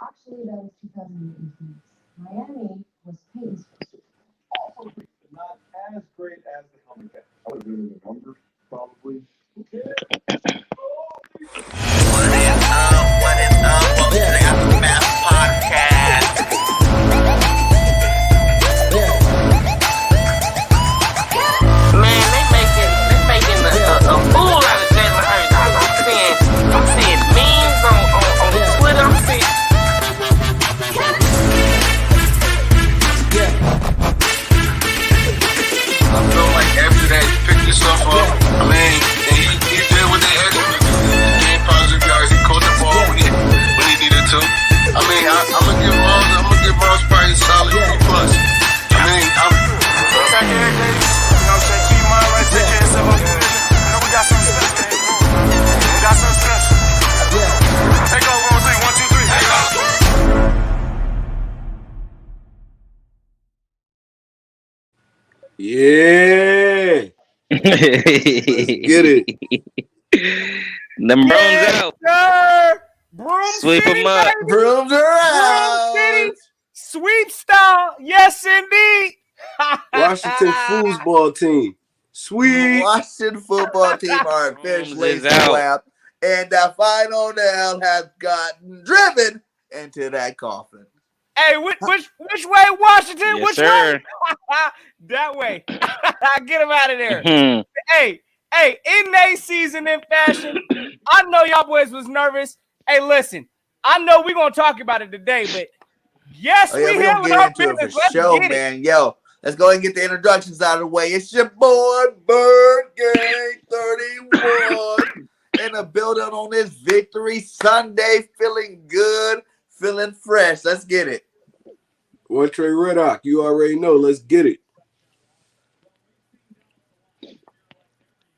Actually, that was 2018. Miami was Peyton's first. Welcome to the Aftermath Podcast. Man, they making a fool out of Jalen Hurts. I'm seeing memes on Twitter. I feel like after that, he picked himself up. I mean, he did what they asked him to do. He gained positive yards. He caught the ball when he needed to. I mean, I'm gonna give Miles probably a solid B plus. I mean, I'm. Back here, David. You know what I'm saying? Keep your mind right. Take care of yourself. You know we got something special. We got something special. Take over on 3. 1, 2, 3. Take off. Yeah. Let's get it. Them brooms out. Sir. Broom Sweep City, them up. baby. Brooms are out. Broom City. Sweep style. Yes, indeed. Washington foosball team. Sweet. Washington football team are officially Is out. swept, and the final nail has gotten driven into that coffin. Hey, which way, Washington? Yes, which sir. way? That way. Get him out of there. Mhm. Hey, in they season in fashion, I know y'all boys was nervous. Hey, listen, I know we're going to talk about it today, but yes, Oh, yeah, we we're have gonna our get into business. it for Let's sure, get it. man. Yo, let's go ahead and get the introductions out of the way. It's your boy Bird Gang 31 in the building on this Victory Sunday, feeling good, feeling fresh. Let's get it. One Trey Reddock. You already know. Let's get it.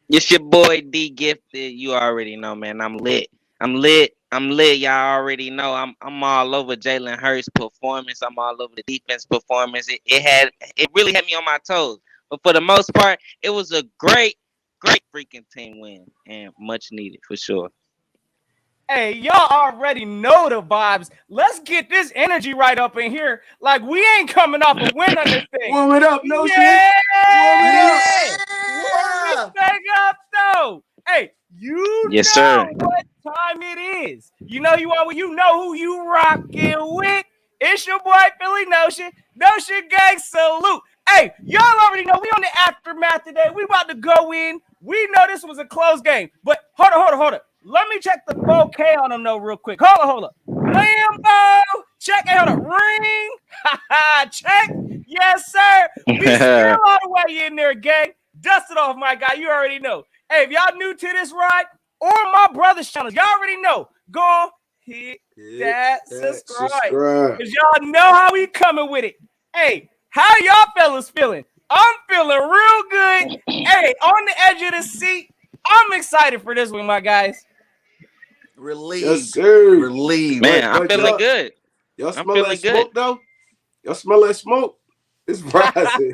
It's your boy D Gifted. You already know, man. I'm lit. Y'all already know. I'm all over Jalen Hurts' performance. I'm all over the defense performance. It really had me on my toes. But for the most part, it was a great freaking team win and much needed for sure. Hey, y'all already know the vibes. Let's get this energy right up in here. Like we ain't coming off a win on this thing. Warm it up. No shit. Yeah! Yeah! Warm this thing up, though. Hey, you Yes, know sir. what time it is. You know who you rocking with. It's your boy Philly Notion. Notion Gang salute. Hey, y'all already know we on the aftermath today. We about to go in. We know this was a close game, but hold on. Let me check the bouquet on them though real quick. Hold up. Lambo. Check. Hey, hold up. Ring. Check. Yes, sir. We still all the way in there, gang. Dust it off, my guy. You already know. Hey, if y'all new to this ride or my brother's channel, y'all already know. Go hit that subscribe. Because y'all know how we coming with it. Hey, how y'all fellas feeling? I'm feeling real good. Hey, on the edge of the seat. I'm excited for this one, my guys. Relieved. Yes, sir. Relieved. Man, I'm Wait, feeling y'all- good. Y'all I'm smell feeling that good. smoke, though? Y'all smell that smoke? It's rising.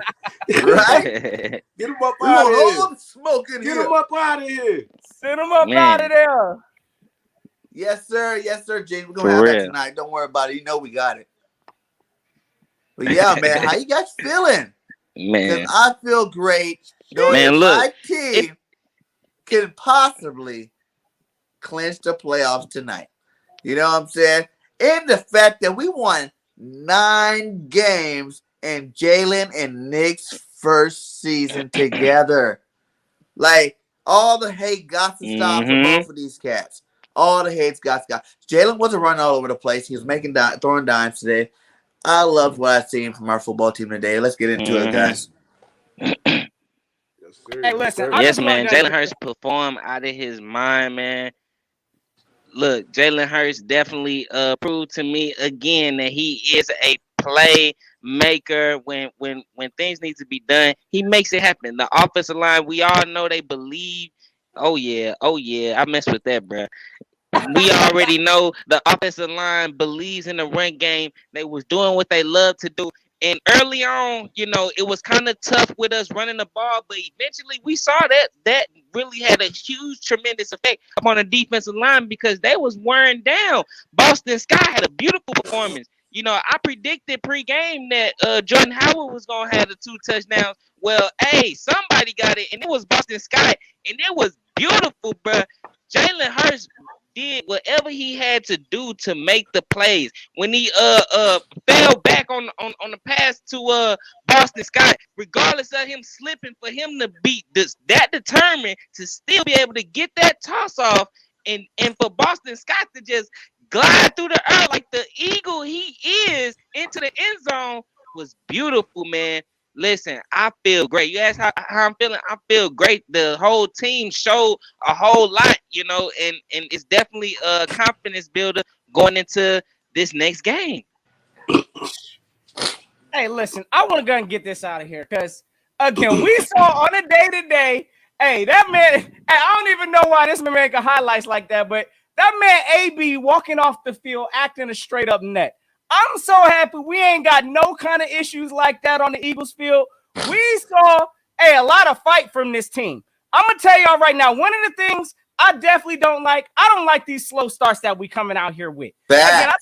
Right? Get him up We out of want here. all the smoke in Get here. him up out of here. Send them up Man. out of there. Yes, sir. Yes, sir, James. We're For gonna have that real. tonight. Don't worry about it. You know we got it. But yeah, man, how you guys feeling? Because Man, I feel great. Knowing Man, that look, my team can possibly clinch the playoffs tonight. You know what I'm saying? And the fact that we won 9 games in Jalen and Nick's first season together. Like, all the hate got to stop for both of these cats. All the hate's got to stop. Jalen wasn't running all over the place. He was throwing dimes today. I loved what I've seen from our football team today. Let's get into it, guys. Yes, sir. Hey, listen, Yes, I yes, just man. want to Jalen Hurts performed out of his mind, man. Look, Jalen Hurts definitely proved to me again that he is a playmaker. When things need to be done, he makes it happen. The offensive line, we all know they believe. Oh yeah, I mess with that, bro. We already know the offensive line believes in the run game. They was doing what they love to do, And early on, it was kind of tough with us running the ball, but eventually we saw that really had a huge, tremendous effect upon the defensive line because they was wearing down. Boston Scott had a beautiful performance. I predicted pregame that Jordan Howard was gonna have the 2 touchdowns. Well, hey, somebody got it, and it was Boston Scott, and it was beautiful, bro. Jalen Hurts did whatever he had to do to make the plays. When he fell back on the pass to Boston Scott, regardless of him slipping, for him to be that determined to still be able to get that toss off, and for Boston Scott to just glide through the air like the eagle he is into the end zone was beautiful, man. Listen, I feel great. You asked how I'm feeling. I feel great. The whole team showed a whole lot, and it's definitely a confidence builder going into this next game. Hey, listen, I want to go and get this out of here because, again, we saw on a day-to-day, hey, that man, I don't even know why this man can highlights like that, but that man AB walking off the field acting a straight-up net. I'm so happy we ain't got no kind of issues like that on the Eagles field. We saw a lot of fight from this team. I'm going to tell y'all right now, one of the things I definitely don't like, I don't like these slow starts that we coming out here with. Again,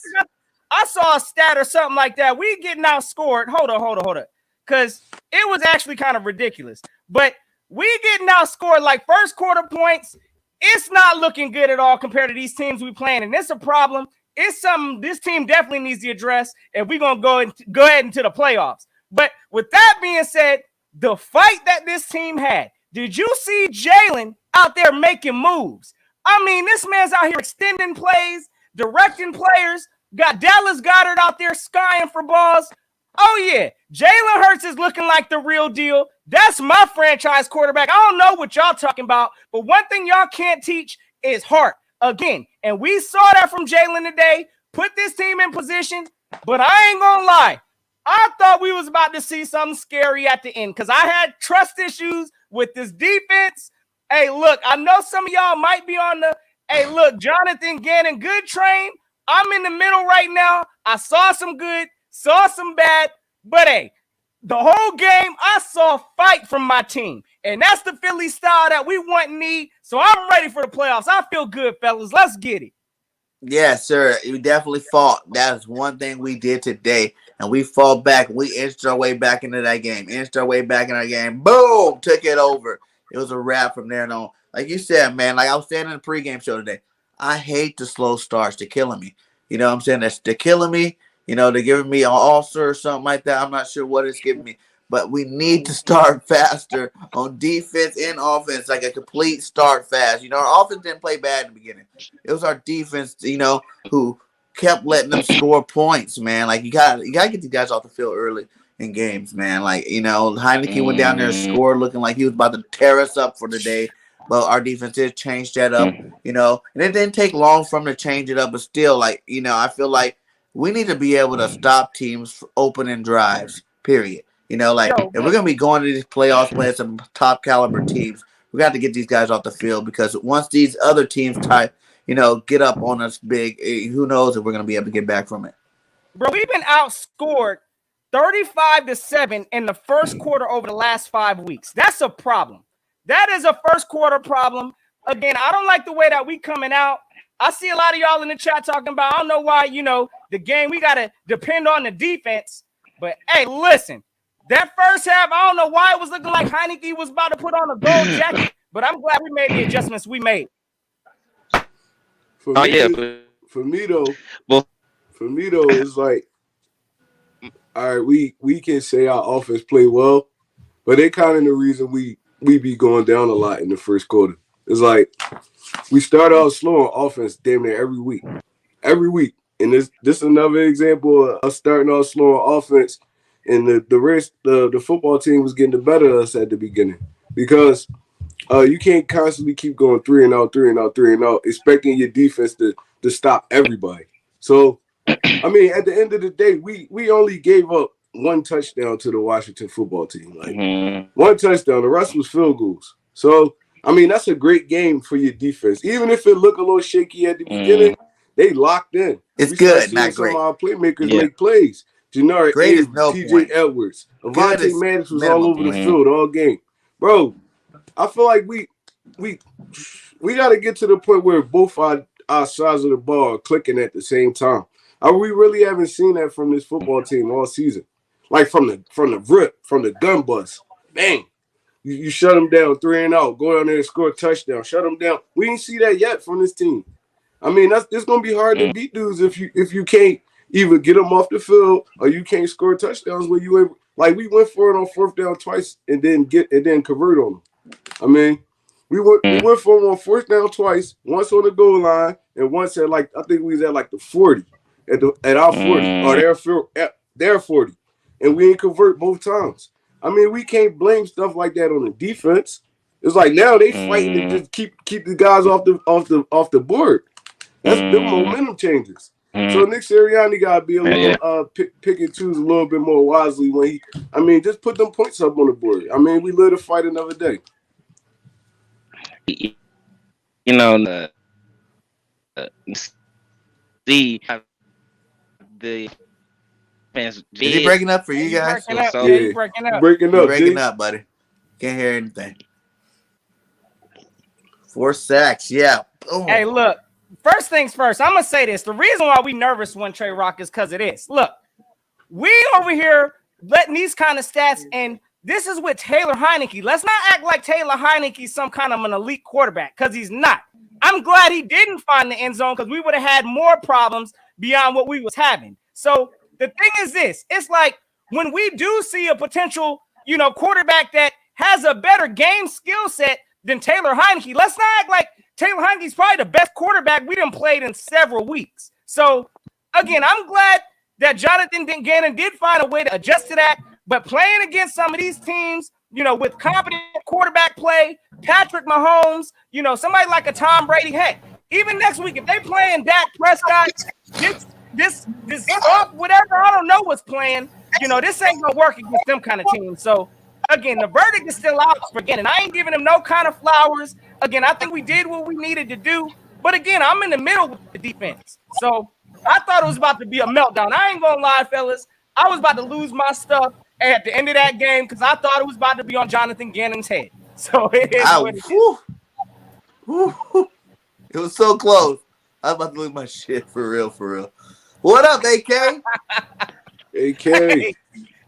I saw a stat or something like that. We getting outscored. Hold on. Because it was actually kind of ridiculous. But we getting outscored like first quarter points. It's not looking good at all compared to these teams we playing. And it's a problem. It's something this team definitely needs to address, and we're going to go ahead into the playoffs. But with that being said, the fight that this team had, did you see Jalen out there making moves? I mean, this man's out here extending plays, directing players, got Dallas Goedert out there skying for balls. Oh, yeah, Jalen Hurts is looking like the real deal. That's my franchise quarterback. I don't know what y'all talking about, but one thing y'all can't teach is heart. Again, and we saw that from Jalen today. Put this team in position, but I ain't gonna lie. I thought we was about to see something scary at the end because I had trust issues with this defense. Hey, look, I know some of y'all might be on the, hey, look, Jonathan Gannon, good train. I'm in the middle right now. I saw some good, saw some bad, but hey, the whole game, I saw fight from my team. And that's the Philly style that we want and need. So I'm ready for the playoffs. I feel good, fellas. Let's get it. Yes, sir. We definitely fought. That is one thing we did today. And we fought back. We inched our way back into that game. Boom! Took it over. It was a wrap from there on. Like you said, man, like I was saying in the pregame show today, I hate the slow starts. They're killing me. You know what I'm saying? They're killing me. They're giving me an ulcer or something like that. I'm not sure what it's giving me. But we need to start faster on defense and offense, like a complete start fast. Our offense didn't play bad in the beginning. It was our defense, who kept letting them score points, man. Like, you gotta get these guys off the field early in games, man. Like, Heineke went down there and scored looking like he was about to tear us up for the day. But our defense did change that up, and it didn't take long for them to change it up. But still, like, I feel like we need to be able to stop teams opening drives, period. If we're going to be going to these playoffs playing some top caliber teams, we got to get these guys off the field because once these other teams get up on us big, who knows if we're going to be able to get back from it. Bro, we've been outscored 35-7 in the first quarter over the last 5 weeks. That's a problem. That is a first quarter problem. Again, I don't like the way that we coming out. I see a lot of y'all in the chat talking about, I don't know why, the game, we got to depend on the defense. But, hey, listen. That first half, I don't know why it was looking like Heineke was about to put on a gold jacket, but I'm glad we made the adjustments we made. For me though, it's like, all right, we can say our offense played well, but they kind of the reason we be going down a lot in the first quarter. It's like we start out slow on offense damn near every week. And this is another example of us starting out slow on offense. And the football team was getting the better of us at the beginning because you can't constantly keep going 3 and out, expecting your defense to stop everybody. So, I mean, at the end of the day, we only gave up 1 touchdown to the Washington football team. Like 1 touchdown, the rest was field goals. So, I mean, that's a great game for your defense. Even if it looked a little shaky at the beginning, they locked in. It's good, not great. Some of our playmakers make plays. Jannard Great is Avery, no T.J. point. Edwards, Good Avonte is Maddox was minimum all over the point. field all game, bro. I feel like we got to get to the point where both our sides of the ball are clicking at the same time. We really haven't seen that from this football team all season. Like from the gun bust, bang. You shut them down 3-and-out. Go down there and score a touchdown. Shut them down. We didn't see that yet from this team. I mean, it's gonna be hard to beat dudes if you can't either get them off the field or you can't score touchdowns when you able. Like we went for it on 4th down twice and then convert on them. I mean, we went for them on 4th down twice, once on the goal line and once at I think we was at the 40 at our 40 or their 40, and we didn't convert both times. I mean, we can't blame stuff like that on the defense. It's like now they fighting to just keep the guys off the board. That's the momentum changes. So Nick Sirianni got to be a little pick and choose a little bit more wisely when just put them points up on the board. I mean, we live to fight another day. You know, the Is he breaking up for you guys? Breaking up. Yeah, Breaking up, buddy. Can't hear anything. 4 sacks, yeah. Boom. Hey, look. First things first, I'm gonna say this. The reason why we nervous when Trey Rock is because of this. Look, we over here letting these kind of stats, and this is with Taylor Heineke. Let's not act like Taylor Heineke's some kind of an elite quarterback, because he's not. I'm glad he didn't find the end zone, because we would have had more problems beyond what we was having. So the thing is this: it's like when we do see a potential, quarterback that has a better game skill set than Taylor Heineke, let's not act like Taylor Heineke's probably the best quarterback we done played in several weeks. So, again, I'm glad that Jonathan Gannon did find a way to adjust to that. But playing against some of these teams, with competent quarterback play, Patrick Mahomes, somebody like a Tom Brady, heck, even next week, if they playing Dak Prescott, this whatever, I don't know what's playing, this ain't going to work against them kind of teams. So, again, the verdict is still out for Gannon. I ain't giving him no kind of flowers. Again, I think we did what we needed to do. But again, I'm in the middle with the defense. So I thought it was about to be a meltdown. I ain't going to lie, fellas. I was about to lose my stuff at the end of that game because I thought it was about to be on Jonathan Gannon's head. So it is what it is. It was so close. I was about to lose my shit for real. What up, AK? AK.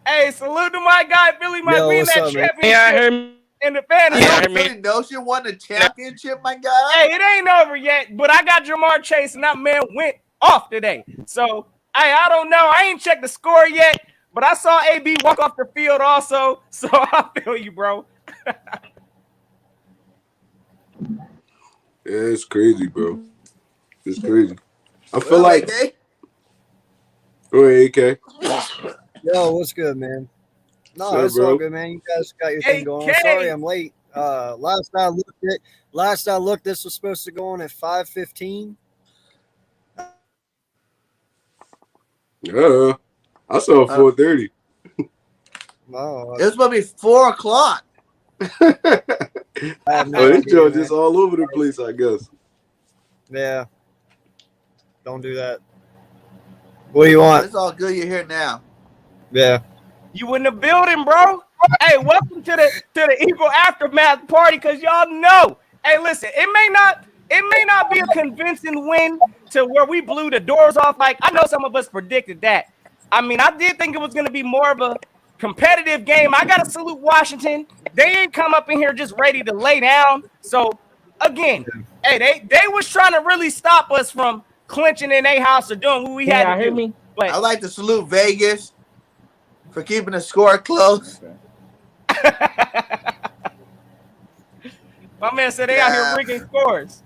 Hey, salute to my guy, Philly might win that championship. Yeah, I heard me. In the fantasy. Philly Notion won the championship, my guy. Hey, it ain't over yet, but I got Jamar Chase, and that man went off today. So, I don't know. I ain't checked the score yet, but I saw AB walk off the field also, so I feel you, bro. Yeah, it's crazy, bro. It's crazy. I feel like... AK? Go ahead, AK. Yo, what's good, man? No, What's it's up, bro? all good, man. You guys got your thing going on. Sorry I'm late. Last I looked, this was supposed to go on at 5:15. Yeah. I saw 4:30. Oh, It was supposed to be 4 o'clock. I have no This idea, joint man. just all over the place, I guess. Yeah. Don't do that. What do you want? It's all good. You're here now. Yeah. You in the building, bro? Hey, welcome to the Eagle Aftermath party, because y'all know. Hey, listen, it may not be a convincing win to where we blew the doors off. Like, I know some of us predicted that. I mean, I did think it was going to be more of a competitive game. I got to salute Washington. They ain't come up in here just ready to lay down. So, again, hey, they was trying to really stop us from clinching in their house or doing what we had to do. Me? But I'd like to salute Vegas for keeping the score close. My man said they out here bringing scores.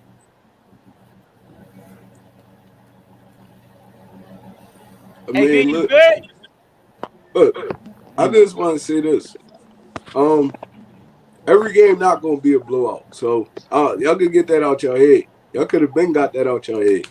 I Hey, mean, you look, good? I just want to say this. Every game not going to be a blowout. So, y'all can get that out your head. Y'all could have been got that out your head.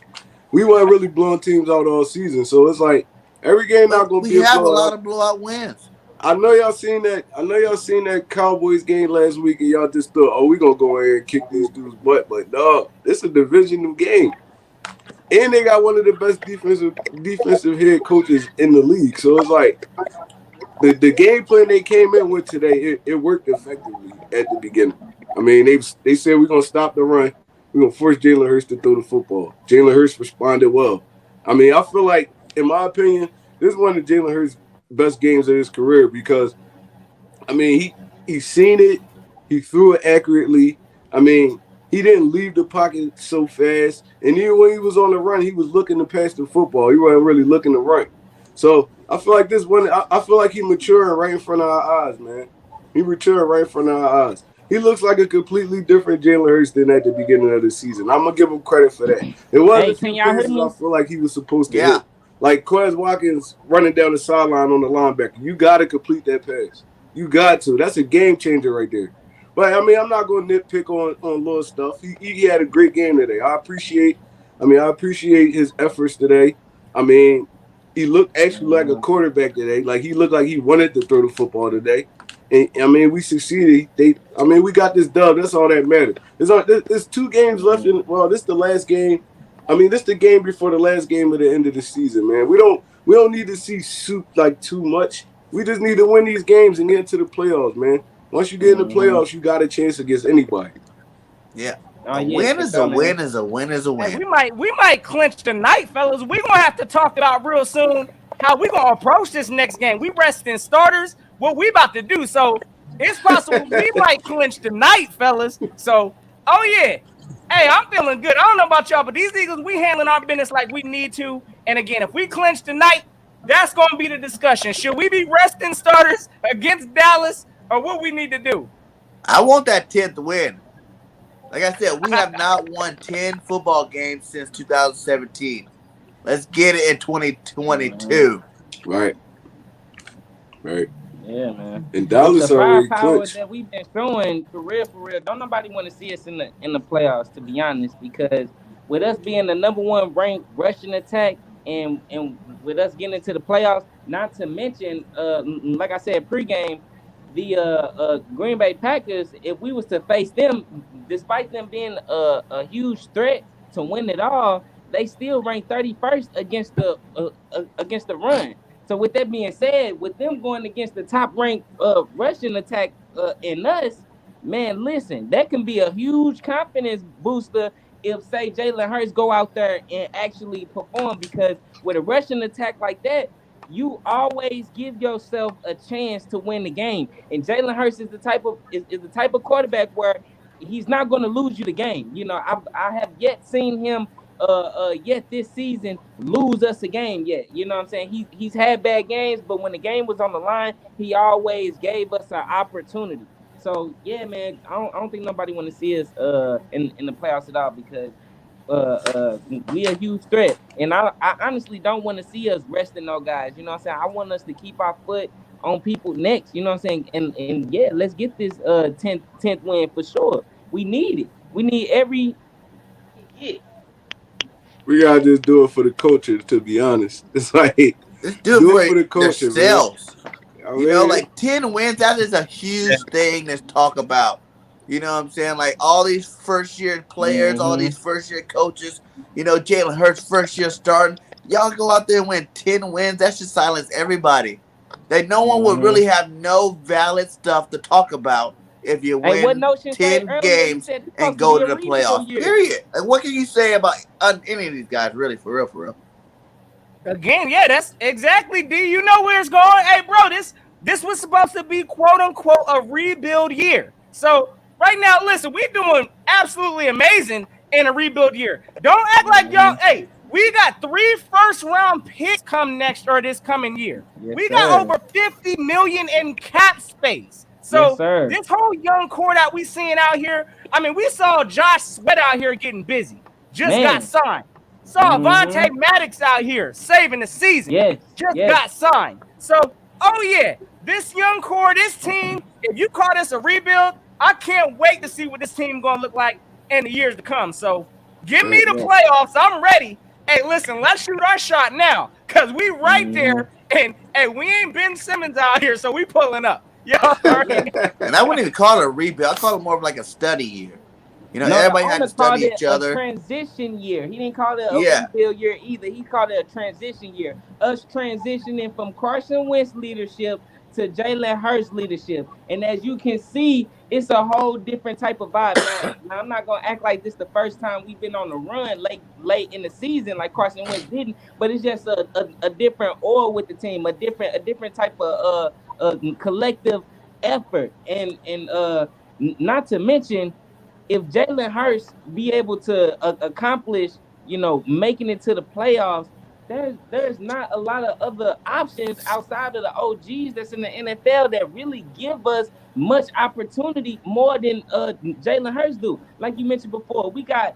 We weren't really blowing teams out all season. So, it's like every game not going to be a blowout. We have a lot of blowout wins. I know y'all seen that Cowboys game last week, and y'all just thought, "Oh, we gonna go in and kick these dudes' butt." But no, this is a divisional game. and they got one of the best defensive head coaches in the league. So it's like the game plan they came in with today, it worked effectively at the beginning. I mean, they said we're gonna stop the run, we're gonna force Jalen Hurts to throw the football. Jalen Hurts responded well. I mean, I feel like, in my opinion, this is one of Jalen Hurts' best games of his career because, I mean, he seen it, he threw it accurately. I mean, he didn't leave the pocket so fast, and even when he was on the run, he was looking to pass the football. He wasn't really looking to run. So I feel like this one. I feel like he maturing right in front of our eyes, man. He maturing right in front of our eyes. He looks like a completely different Jalen Hurts than at the beginning of the season. I'm gonna give him credit for that. There was a few passes I feel like he was supposed to hit, like Quez Watkins running down the sideline on the linebacker. You got to complete that pass. You got to. That's a game changer right there. But I mean, I'm not going to nitpick on little stuff. He had a great game today. I appreciate his efforts today. I mean, he looked actually like a quarterback today. Like he looked like he wanted to throw the football today. And I mean, we succeeded. We got this dub. That's all that matters. There's 2 games left in. Well, this is the last game. I mean, this is the game before the last game of the end of the season, man. We don't need to see soup like too much. We just need to win these games and get into the playoffs, man. Once you get in the playoffs, you got a chance against anybody. Yeah. A win is a win is a win is a win. Hey, we might clinch tonight, fellas. We're gonna have to talk about real soon how we gonna approach this next game. We resting starters, what we about to do. So it's possible we might clinch tonight, fellas. So hey, I'm feeling good. I don't know about y'all, but these Eagles, we handling our business like we need to. And again, if we clinch tonight, that's gonna be the discussion. Should we be resting starters against Dallas, or what we need to do? I want that 10th win. Like I said, we have not won 10 football games since 2017. Let's get it in 2022. Right. Yeah, man. And Dallas already clinched. That we've been showing for real. Don't nobody want to see us in the playoffs, to be honest, because with us being the number 1 ranked rushing attack and with us getting into the playoffs, not to mention, like I said pregame, the Green Bay Packers, if we was to face them, despite them being a huge threat to win it all, they still ranked 31st against the run. So with that being said, with them going against the top ranked rushing attack in us, man, listen, that can be a huge confidence booster if, say, Jalen Hurts go out there and actually perform, because with a rushing attack like that, you always give yourself a chance to win the game. And Jalen Hurts is the type of quarterback where he's not going to lose you the game. You know, I have yet seen him yet this season lose us a game yet. You know what I'm saying? He's had bad games, but when the game was on the line, he always gave us an opportunity. So yeah, man, I don't think nobody want to see us in the playoffs at all, because we a huge threat, and I honestly don't want to see us resting no guys. You know what I'm saying? I want us to keep our foot on people next. You know what I'm saying? And yeah, let's get this 10th win for sure. We need it. We need every hit. We gotta just do it for the culture. To be honest, it's like do it for the culture, themselves. You know, like 10 wins. That is a huge thing to talk about. You know what I'm saying? Like all these first-year players, all these first-year coaches, you know, Jalen Hurts first year starting. Y'all go out there and win 10 wins. That should silence everybody. That no one would really have no valid stuff to talk about if you win 10 games and go to the playoffs. Period. And what can you say about any of these guys, really, for real? Again, yeah, that's exactly, D. You know where it's going. Hey, bro, this was supposed to be, quote-unquote, a rebuild year. So right now, listen, we're doing absolutely amazing in a rebuild year. Don't act like y'all. Hey, we got 3 first-round picks this coming year. Yes, we got over $50 million in cap space. So this whole young core that we seeing out here, I mean, we saw Josh Sweat out here getting busy. Got signed. Saw Vontae Maddox out here saving the season. Got signed. So, this young core, this team, if you call this a rebuild, I can't wait to see what this team going to look like in the years to come. So, give me the playoffs. I'm ready. Hey, listen, let's shoot our shot now, because we right there, and we ain't Ben Simmons out here, so we pulling up. And I wouldn't even call it a rebuild. I call it more of like a study year. You know, No, the everybody had owner to study called it each a other. transition year. He didn't call it a Yeah. rebuild year either. He called it a transition year. Us transitioning from Carson Wentz leadership to Jalen Hurts leadership. And as you can see, it's a whole different type of vibe. Now I'm not gonna act like this the first time we've been on the run late in the season like Carson Wentz didn't, but it's just a different oil with the team, a different type of collective effort. And not to mention, if Jalen Hurts be able to accomplish, making it to the playoffs, there's not a lot of other options outside of the OGs that's in the NFL that really give us much opportunity more than Jalen Hurts do. Like you mentioned before, we got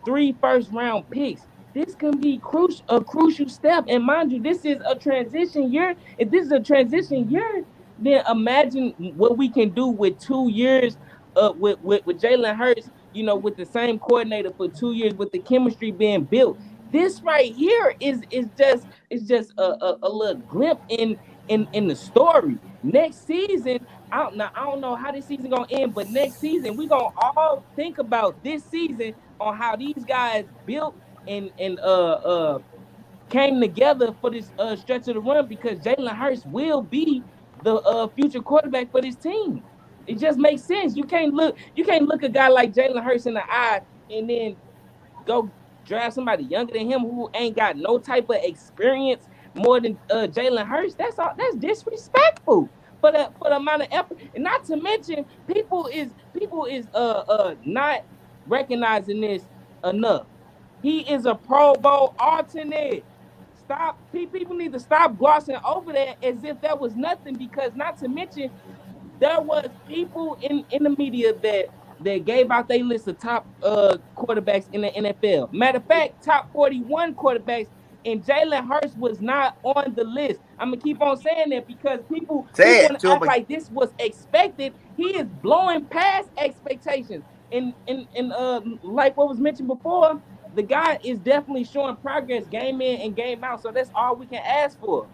3 first-round picks. This can be a crucial step. And mind you, this is a transition year. If this is a transition year, then imagine what we can do with 2 years with Jalen Hurts, with the same coordinator for 2 years, with the chemistry being built. This right here is just a little glimpse in the story. Next season, I don't know how this season gonna end, but next season we gonna all think about this season on how these guys built and came together for this stretch of the run, because Jalen Hurts will be the future quarterback for this team. It just makes sense. You can't look a guy like Jalen Hurts in the eye and then go draft somebody younger than him who ain't got no type of experience more than Jalen Hurts. That's disrespectful for the amount of effort. And not to mention, people is not recognizing this enough. He is a Pro Bowl alternate. People need to stop glossing over that as if that was nothing, because not to mention, there was people in the media that gave out their list of top quarterbacks in the NFL. Matter of fact, top 41 quarterbacks, and Jalen Hurts was not on the list. I'm gonna keep on saying that because people Say want it to to act me. like this was expected. He is blowing past expectations. And like what was mentioned before, the guy is definitely showing progress game in and game out. So that's all we can ask for.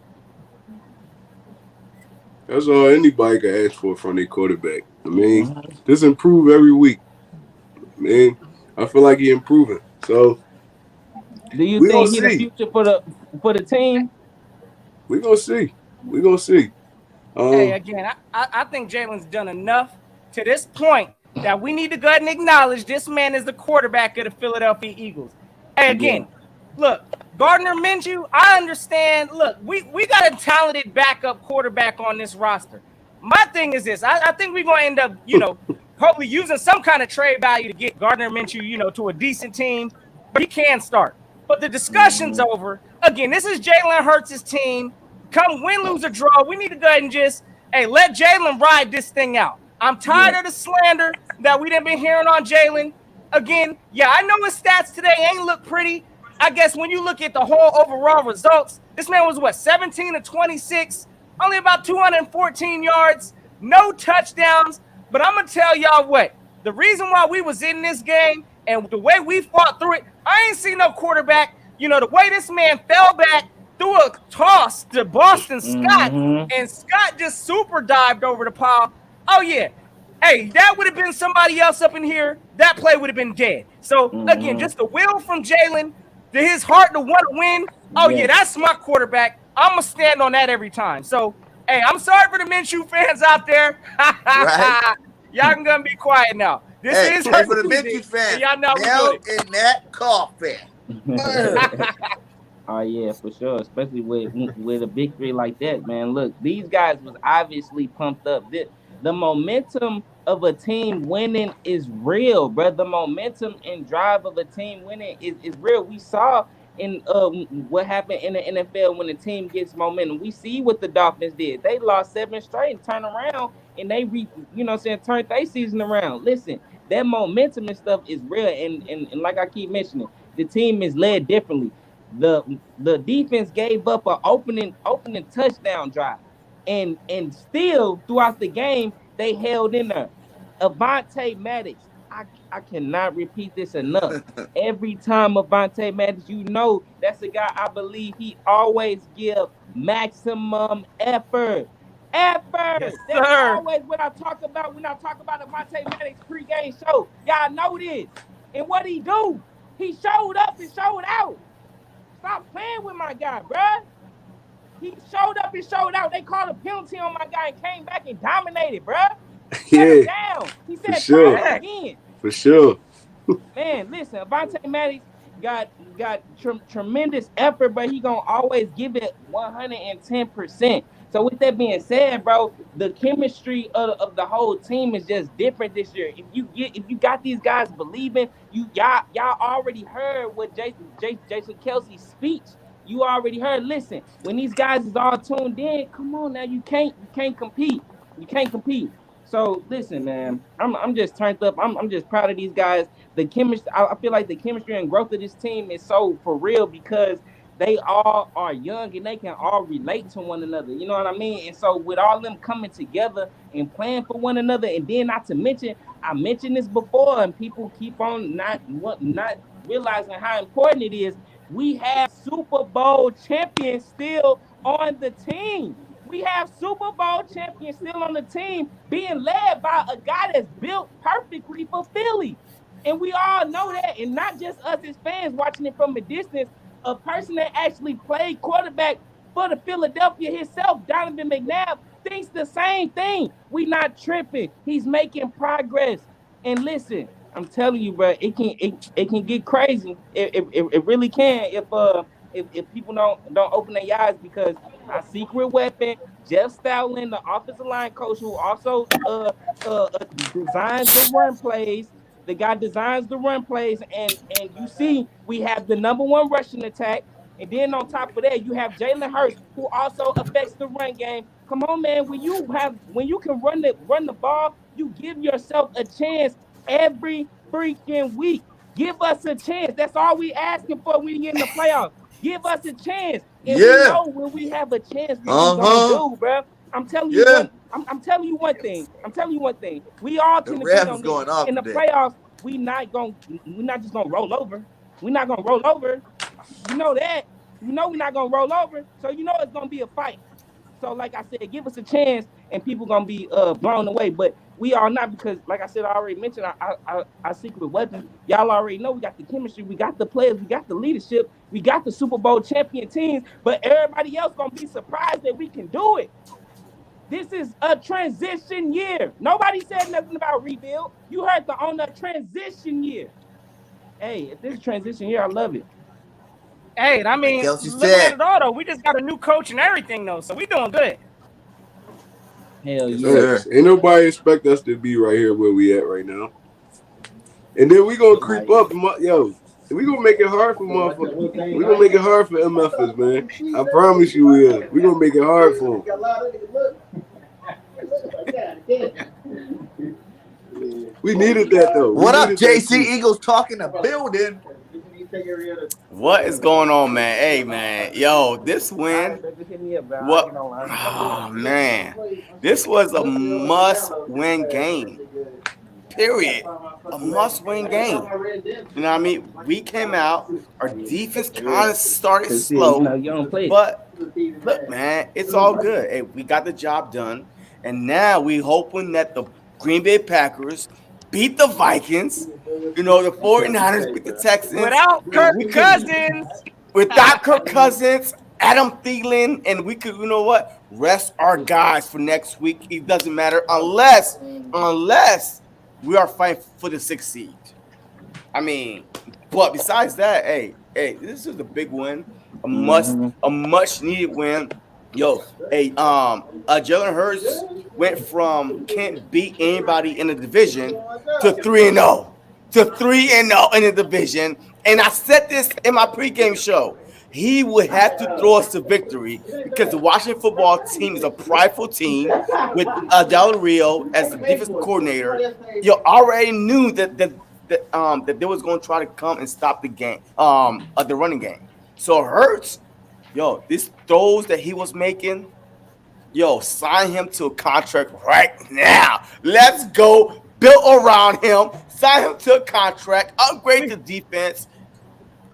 That's all anybody can ask for from their quarterback. I mean, Mm-hmm. just improve every week. Man, I feel like he improving. So Do you we gonna think he the see. future for the team? We gonna see. We gonna see. Hey, again, I think Jalen's done enough to this point that we need to go ahead and acknowledge this man is the quarterback of the Philadelphia Eagles. Hey, again, look, Gardner Minshew, I understand. Look, we got a talented backup quarterback on this roster. My thing is this: I think we're gonna end up, hopefully using some kind of trade value to get Gardner Minshew, to a decent team where he can start. But the discussion's over. Again, this is Jalen Hurts' team. Come win, lose, or draw, we need to go ahead and just, let Jalen ride this thing out. I'm tired of the slander that we done been hearing on Jalen. Again, yeah, I know his stats today ain't look pretty. I guess when you look at the whole overall results, this man was what, 17 to 26, only about 214 yards, no touchdowns. But I'm gonna tell y'all what, the reason why we was in this game and the way we fought through it, I ain't seen no quarterback. The way this man fell back, threw a toss to Boston Scott, and Scott just super dived over the pile. Oh yeah. Hey, that would have been somebody else up in here. That play would have been dead. So again, just the will from Jalen, to his heart to want to win. Oh yeah, that's my quarterback. I'm gonna stand on that every time. So hey, I'm sorry for the Minshew fans out there. Right? Y'all can gonna be quiet now. This is Hey, her for the season, Minshew fans, and y'all know we nail do it. in that coffin. Oh yeah, for sure. Especially with a big three like that, man. Look, these guys was obviously pumped up. The momentum of a team winning is real, bro. The momentum and drive of a team winning is real. We saw in what happened in the NFL when the team gets momentum. We see what the Dolphins did. They lost 7 straight and turned around, and they turned their season around. Listen, that momentum and stuff is real, and like I keep mentioning, the team is led differently. The defense gave up an opening touchdown drive, and still throughout the game they held in there. Avante Maddox, I cannot repeat this enough. Every time Avante Maddox, that's a guy I believe he always give maximum effort. effort. Yes, That's sir. always what I talk about when I talk about the Vontae Maddox pregame show. Y'all know this. And what he do? He showed up and showed out. Stop playing with my guy, bruh. He showed up and showed out. They called a penalty on my guy and came back and dominated, bruh. Shut him down. He for said, try sure. it again. For sure. Man, listen, Vontae Maddox got tremendous effort, but he gonna always give it 110%. So with that being said, bro, the chemistry of the whole team is just different this year. If you got these guys believing, y'all already heard what Jason Kelsey's speech. You already heard. Listen, when these guys is all tuned in, come on now, you can't compete. You can't compete. So listen, man, I'm just turned up. I'm just proud of these guys. The chemistry, I feel like the chemistry and growth of this team is so for real because they all are young and they can all relate to one another. You know what I mean? And so with all them coming together and playing for one another, and then not to mention, I mentioned this before, and people keep on not realizing how important it is. We have Super Bowl champions still on the team. We have Super Bowl champions still on the team being led by a guy that's built perfectly for Philly. And we all know that. And not just us as fans watching it from a distance, a person that actually played quarterback for the Philadelphia himself, Donovan McNabb, thinks the same thing. We not tripping. He's making progress. And listen, I'm telling you, bro, it can get crazy. It really can if people don't open their eyes because our secret weapon, Jeff Stoutland, the offensive line coach who also designs the run plays. The guy designs the run plays, and you see we have the number one rushing attack. And then on top of that, you have Jalen Hurts, who also affects the run game. Come on, man. When you can run the ball, you give yourself a chance every freaking week. Give us a chance. That's all we asking for when we get in the playoffs. Give us a chance. And we know when we have a chance, what we gonna do, bro. I'm telling you one. I'm telling you one thing. I'm telling you one thing. We all tend to be on this. In the playoffs, we're not just gonna roll over. We're not gonna roll over. You know that. You know we're not gonna roll over. So you know it's gonna be a fight. So like I said, give us a chance, and people gonna be blown away. But we are not because, like I said, I already mentioned our secret weapon. Y'all already know we got the chemistry, we got the players, we got the leadership, we got the Super Bowl champion teams. But everybody else gonna be surprised that we can do it. This is a transition year. Nobody said nothing about rebuild. You heard on the transition year. Hey, if this is a transition year, I love it. Hey, I mean, look at it all though. We just got a new coach and everything though, so we doing good. Hell yeah. Ain't nobody expect us to be right here where we at right now. And then we gonna creep up, yo. We gonna make it hard for motherfuckers. We gonna make it hard for MFers, man. I promise you, we are. We gonna make it hard for them. We needed that though. What up, JC Eagles talking a building? What is going on, man? Hey, man. Yo, this win. What? Oh, man. This was a must-win game. Period. A must-win game. You know what I mean? We came out. Our defense kind of started slow. But, look, man, it's all good. Hey, we got the job done. And now we hoping that the Green Bay Packers beat the Vikings. You know, the 49ers beat the Texans. Without Kirk Cousins. Without Kirk Cousins, Adam Thielen, and we could, you know what, rest our guys for next week. It doesn't matter unless we are fighting for the 6th seed. I mean, but besides that, hey, this is a big win. A much needed win. Yo, hey, Jalen Hurts went from can't beat anybody in the division to 3-0. To 3-0 in the division. And I said this in my pregame show. He would have to throw us to victory because the Washington football team is a prideful team with Del Rio as the defensive coordinator. You already knew that they was going to try to come and stop the game, the running game. So Hurts, yo, these throws that he was making, yo, sign him to a contract right now. Let's go. Build around him, sign him to a contract, upgrade the defense.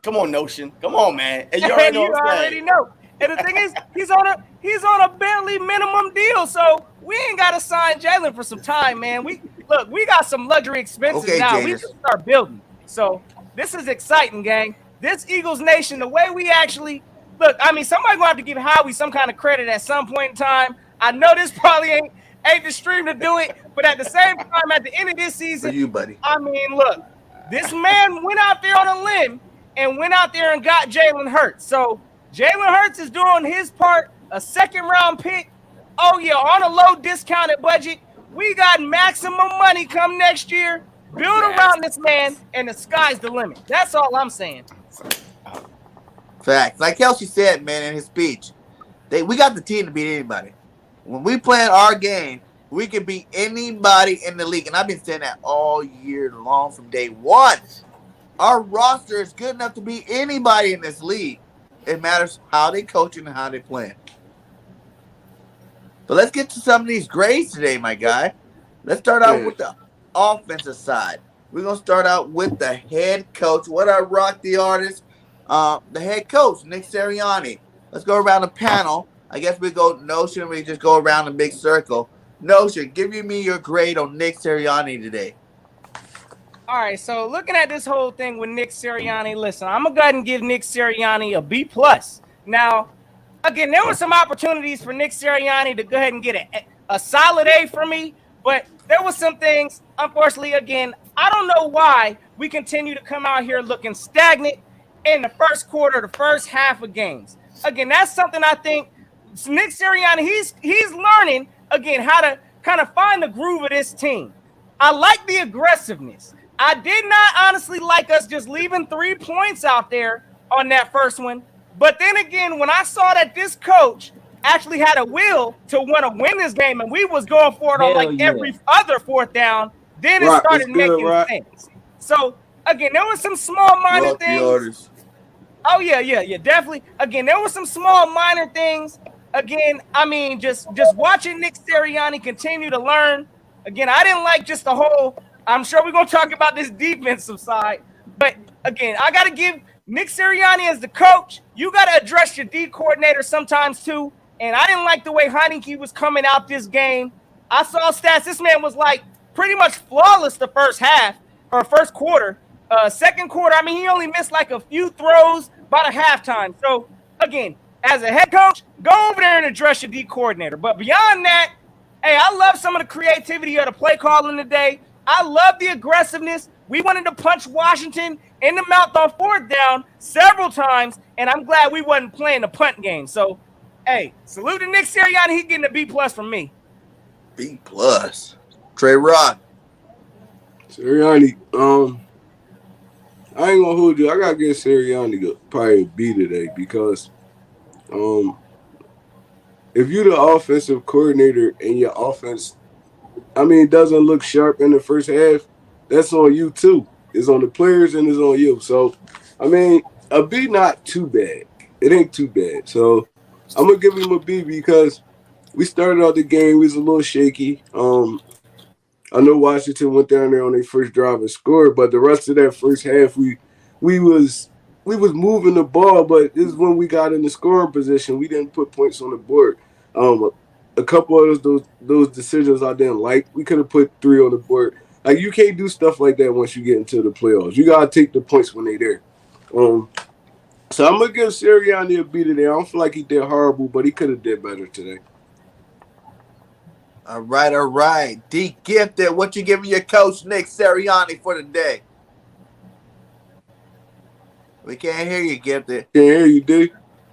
Come on, Notion. Come on, man. And you already know. And the thing is, he's on a barely minimum deal, so we ain't got to sign Jalen for some time, man. We got some luxury expenses now. Jadis. We just start building. So this is exciting, gang. This Eagles Nation, the way we actually look. I mean, somebody gonna have to give Howie some kind of credit at some point in time. I know this probably ain't the stream to do it, but at the same time, at the end of this season, for you, buddy. I mean, look, this man went out there on a limb and went out there and got Jalen Hurts. So Jalen Hurts is doing his part, a second-round pick. Oh, yeah, on a low discounted budget. We got maximum money come next year. Build around this man, and the sky's the limit. That's all I'm saying. Facts. Like Kelsey said, man, in his speech, we got the team to beat anybody. When we play our game, we can beat anybody in the league. And I've been saying that all year long from day one. Our roster is good enough to beat anybody in this league. It matters how they coaching and how they playing. So let's get to some of these grades today, my guy. Let's start out with the offensive side. We're going to start out with the head coach. What I rock the artist, the head coach, Nick Sirianni. Let's go around the panel. I guess we go Notion. We just go around a big circle. Notion, give me your grade on Nick Sirianni today. All right, so looking at this whole thing with Nick Sirianni, listen, I'm going to go ahead and give Nick Sirianni a B+. Now, again, there were some opportunities for Nick Sirianni to go ahead and get a solid A for me, but there were some things, unfortunately, again, I don't know why we continue to come out here looking stagnant in the first quarter, the first half of games. Again, that's something I think Nick Sirianni, he's learning, again, how to kind of find the groove of this team. I like the aggressiveness. I did not honestly like us just leaving 3 points out there on that first one. But then again, when I saw that this coach actually had a will to want to win this game and we was going for it on every other fourth down, then it started making sense. So, again, there was some small minor things. Oh, yeah, definitely. Again, there were some small minor things. Again, I mean, just watching Nick Sirianni continue to learn. Again, I didn't like just the whole – I'm sure we're going to talk about this defensive side. But, again, I got to give Nick Sirianni as the coach, you got to address your D coordinator sometimes too. And I didn't like the way Heineke was coming out this game. I saw stats. This man was like pretty much flawless the first half or first quarter. Second quarter, I mean, he only missed like a few throws by the halftime. So, again, as a head coach, go over there and address your D coordinator. But beyond that, hey, I love some of the creativity of the play calling today. I love the aggressiveness. We wanted to punch Washington in the mouth on fourth down several times, and I'm glad we wasn't playing the punt game. So, hey, salute to Nick Sirianni. He's getting a B+ from me. B+. Trey Rod. Sirianni, I ain't gonna hold you. I gotta give Sirianni probably a B today because if you're the offensive coordinator and your offense, I mean, doesn't look sharp in the first half, that's on you too. It's on the players and it's on you. So, I mean, a B not too bad. It ain't too bad. So, I'm going to give him a B because we started out the game. We was a little shaky. I know Washington went down there on their first drive and scored, but the rest of that first half, we was moving the ball, but this is when we got in the scoring position. We didn't put points on the board. A couple of those decisions I didn't like. We could have put 3 on the board. Like, you can't do stuff like that once you get into the playoffs. You got to take the points when they're there. So I'm going to give Sirianni a B today. I don't feel like he did horrible, but he could have did better today. All right. D Gifted, what you giving your coach, Nick Sirianni, for the day? We can't hear you, Gifted. Can't hear you, D.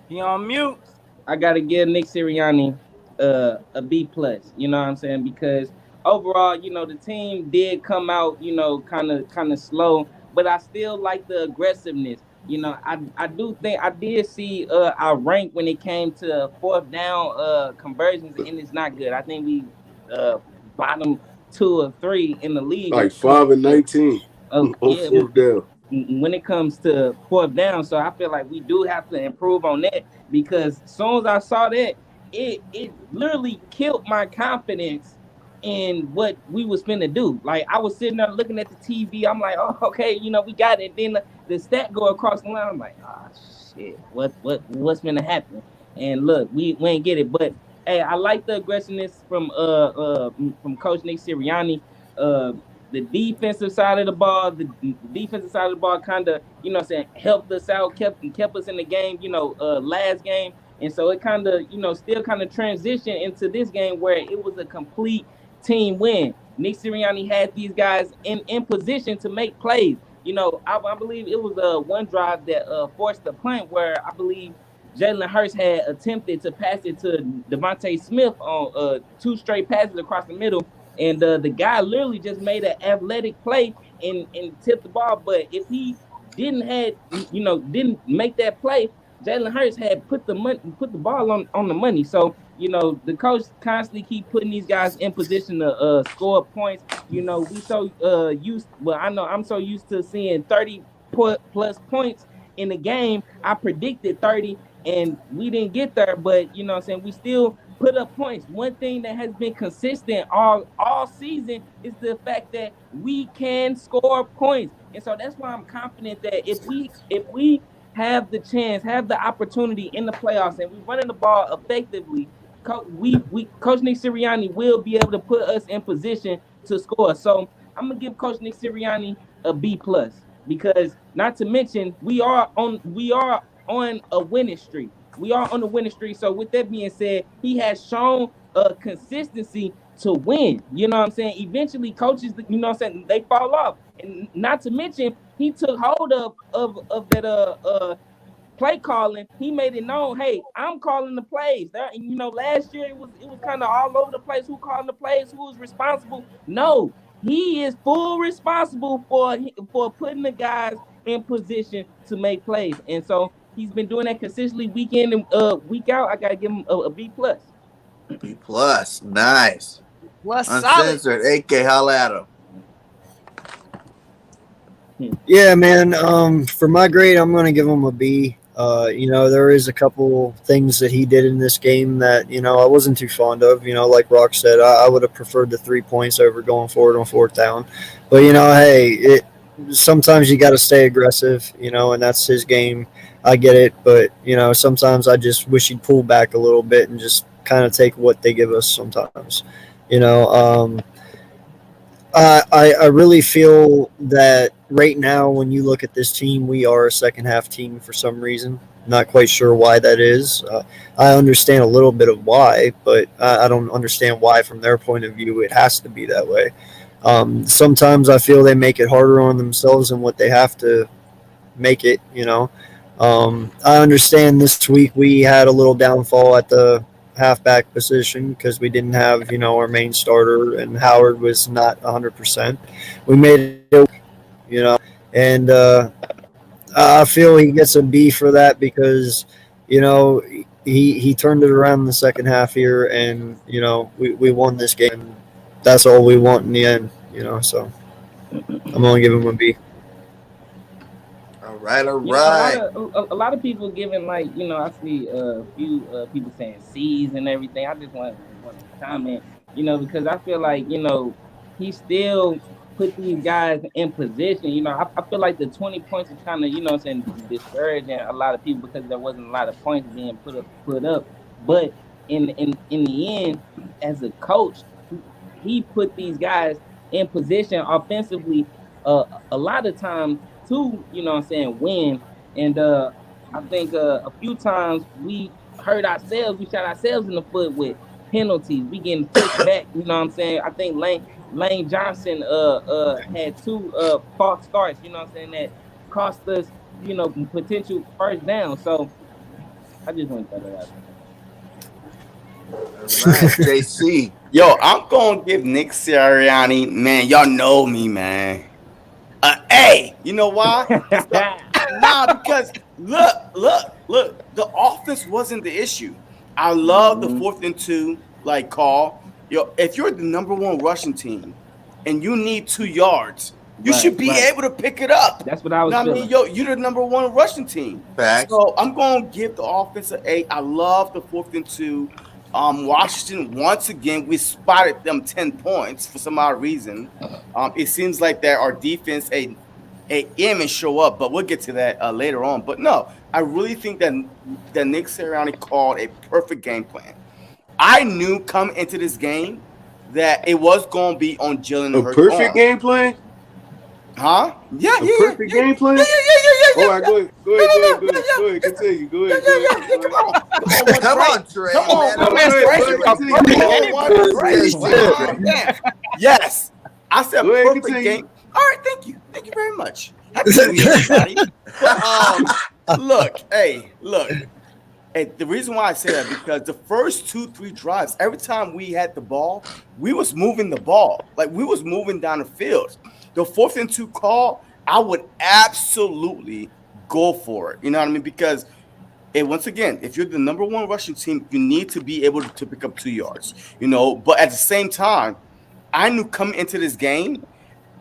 He on mute. I got to give Nick Sirianni a B+, you know what I'm saying? Because overall, you know, the team did come out, you know, kind of slow, but I still like the aggressiveness. You know, I do think I did see our rank when it came to fourth down conversions, and it's not good. I think we bottom 2 or 3 in the league. Like 5 and 19 on fourth down. When it comes to fourth down, so I feel like we do have to improve on that, because as soon as I saw that, it literally killed my confidence in what we was finna do. Like, I was sitting there looking at the TV. I'm like, oh, okay, you know, we got it. Then the stat go across the line. I'm like, oh shit, what's finna happen? And look, we ain't get it. But hey, I like the aggressiveness from Coach Nick Sirianni. Uh, the defensive side of the ball, the defensive side of the ball kind of, helped us out, kept us in the game, last game. And so it kind of, still kind of transitioned into this game where it was a complete team win. Nick Sirianni had these guys in position to make plays. I believe it was one drive that forced the punt where I believe Jalen Hurts had attempted to pass it to Devontae Smith on two straight passes across the middle, and the guy literally just made an athletic play and tipped the ball. But if he didn't make that play, Jalen Hurts had put the ball on the money. So the coach constantly keep putting these guys in position to score points. We so used. Well, I know I'm so used to seeing 30 plus points in the game. I predicted 30, and we didn't get there. But we still put up points. One thing that has been consistent all season is the fact that we can score points. And so that's why I'm confident that if we have the chance, have the opportunity in the playoffs, and we're running the ball effectively, Coach Nick Sirianni will be able to put us in position to score. So I'm gonna give Coach Nick Sirianni a B+ because, not to mention, we are on a winning streak. We are on the winning streak. So with that being said, he has shown a consistency to win. You know what I'm saying? Eventually, coaches, they fall off. And not to mention, he took hold of that play calling. He made it known, hey, I'm calling the plays. Last year it was kind of all over the place. Who calling the plays? Who was responsible? No, he is full responsible for putting the guys in position to make plays. And so he's been doing that consistently week in and week out. I gotta give him a B+. B+, nice. Plus Uncensored, solid. AK, holla at him. Yeah, man. For my grade, I'm going to give him a B. There is a couple things that he did in this game that, I wasn't too fond of. Like Rock said, I would have preferred the 3 points over going forward on fourth down. But, hey, sometimes you got to stay aggressive, and that's his game. I get it. But, sometimes I just wish he'd pull back a little bit and just kind of take what they give us sometimes. I really feel that right now, when you look at this team, we are a second half team for some reason. Not quite sure why that is. I understand a little bit of why, but I don't understand why from their point of view it has to be that way. Sometimes I feel they make it harder on themselves than what they have to make it, I understand this week we had a little downfall at the halfback position because we didn't have, our main starter, and Howard was not 100%. We made it, and I feel he gets a B for that because, he turned it around in the second half here, and we won this game. That's all we want in the end, So I'm gonna give him a B. All right. A lot of people giving, I see a few people saying C's and everything. I just want to comment, because I feel like he still put these guys in position. I feel like the 20 points is kind of discouraging a lot of people because there wasn't a lot of points being put up. But in the end, as a coach, he put these guys in position offensively a lot of times to win. And I think a few times we hurt ourselves, we shot ourselves in the foot with penalties. We getting pushed back, I think Lane Johnson had 2 false starts, that cost us, potential first down. So I just want to throw that out there. All right, JC. Yo, I'm gonna give Nick Sirianni, man. Y'all know me, man. A. You know why? Because look. The offense wasn't the issue. I love the 4th and 2 call. Yo, if you're the number 1 rushing team and you need 2 yards, you should be able to pick it up. That's what I was feeling. I mean, you're the number 1 rushing team. Facts. So I'm gonna give the offense an A. I love the 4th and 2. Washington, once again, we spotted them 10 points for some odd reason. It seems like that our defense aim and show up. But we'll get to that later on. But no, I really think that Nick Sirianni called a perfect game plan. I knew coming into this game that it was going to be on Jalen Hurts. A perfect game plan? Huh? Yeah, a perfect game plan? Yeah. All right, go ahead. Continue. Go ahead. Come on, Trey. Come on, Trey. Yes. I said perfect game. All right, thank you very much. Happy New Year, everybody. Look. Hey, the reason why I say that because the first 2-3 drives, every time we had the ball, we was moving the ball. Like we was moving down the field. The 4th and 2 call, I would absolutely go for it. You know what I mean? Because once again, if you're the number 1 rushing team, you need to be able to pick up 2 yards. You know, but at the same time, I knew coming into this game,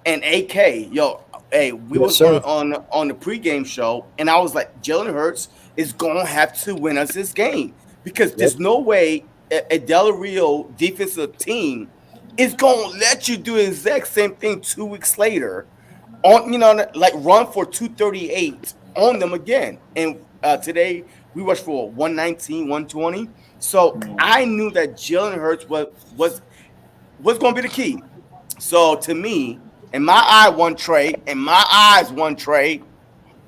and AK, we was on the pregame show, and I was like, Jalen Hurts is gonna have to win us this game because there's no way a Del Rio defensive team is gonna let you do the exact same thing 2 weeks later, on like run for 238 on them again. And today we rushed for 119, 120. So I knew that Jalen Hurts was gonna be the key. So to me, in my eye, one trade. In my eyes, one trade.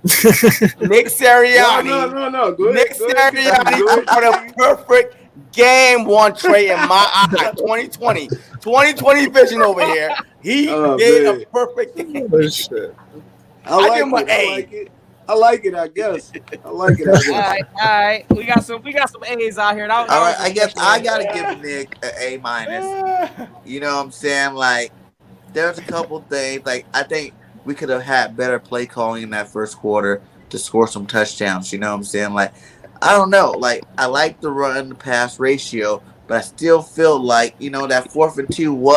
Nick Sirianni. No. Go ahead. Nick Sirianni for the perfect game 1 trade in my eye. 2020 vision over here. He did a perfect game. I like it. I guess. All right. We got some A's out here. All right. I guess I gotta give Nick an A-. You know what I'm saying? Like, there's a couple things. Like, I think we could have had better play calling in that first quarter to score some touchdowns. You know what I'm saying? Like, I don't know. Like, I like the run-pass ratio, but I still feel like, that 4th and 2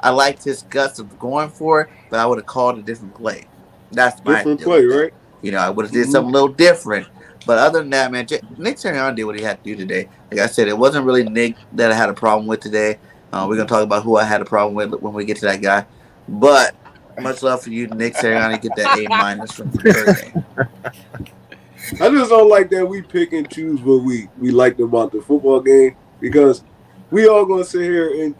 I liked his guts of going for it, but I would have called a different play. That's my different play, right? I would have did something a little different. But other than that, man, Nick Sirianni did what he had to do today. Like I said, it wasn't really Nick that I had a problem with today. We're going to talk about who I had a problem with when we get to that guy. But much love for you, Nick Sirianni. Get that A- from the third game. I just don't like that we pick and choose what we liked about the football game because we all gonna sit here and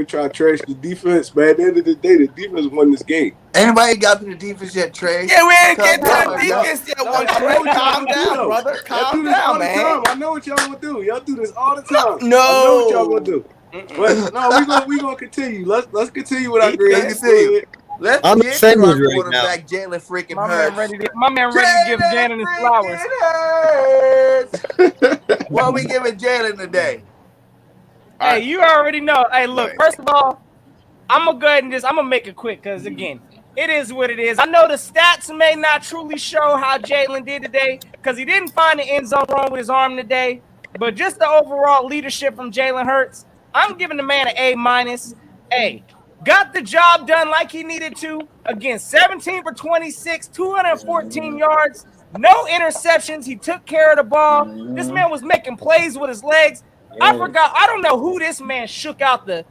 try to trash the defense. But at the end of the day, the defense won this game. Anybody got to the defense yet, Trey? Yeah, we ain't get to the defense yet. Calm down, brother. Calm down, man. I know what y'all gonna do. Y'all do this all the time. No. I know what y'all gonna do. But no, we gonna continue. Let's continue with our grade. Let's I'm get to our offended right quarterback, Jalen freaking Hurts. My man ready to give Gannon his flowers. What are we giving Jalen today? Hey, you already know. Hey, look, first of all, I'm going to go ahead and I'm going to make it quick because, again, it is what it is. I know the stats may not truly show how Jalen did today because he didn't find the end zone wrong with his arm today, but just the overall leadership from Jalen Hurts, I'm giving the man an A-. Hey, got the job done like he needed to. Again, 17 for 26, 214 yards, no interceptions. He took care of the ball. This man was making plays with his legs. I forgot. I don't know who this man shook out the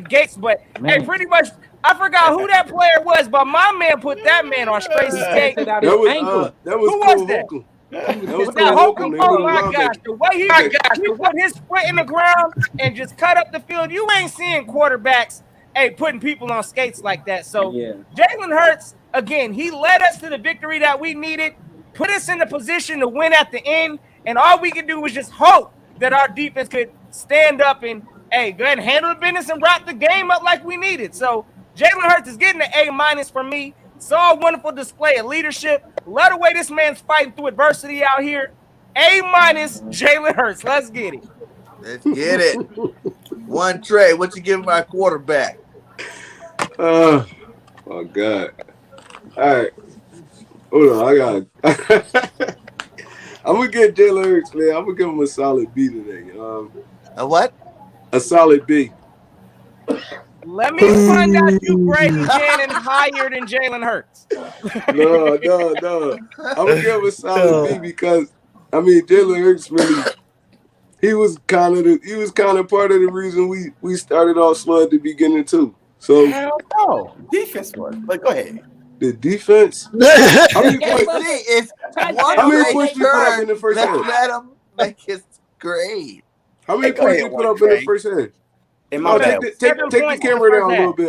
gates, but hey, pretty much I forgot who that player was. But my man put that man on straight skate. That was who was that? Was that Holcomb? Oh my gosh, the way he put his foot in the ground and just cut up the field. You ain't seeing quarterbacks putting people on skates like that. So Jalen Hurts, again, he led us to the victory that we needed, put us in the position to win at the end, and all we could do was just hope that our defense could stand up and, go ahead and handle the business and wrap the game up like we needed. So Jalen Hurts is getting an A- from me. Saw a wonderful display of leadership. Love the way this man's fighting through adversity out here. A- Jalen Hurts. Let's get it. Let's get it. One Trey, what you giving my quarterback? Oh God. All right. Hold on, I got I'm gonna get Jalen Hurts, man. I'm gonna give him a solid B today. A what? A solid B. Let me find out you Brady Gannon higher than Jalen Hurts. No. I'm gonna give him a solid B because Jalen Hurts really he was kind of part of the reason we started off slow at the beginning too. So hell no, defense work. But go ahead. The defense. How many points? It's How many points we put up in the first half? Let him make his grade. How many points we put up in the first half? Take the camera down a little bit.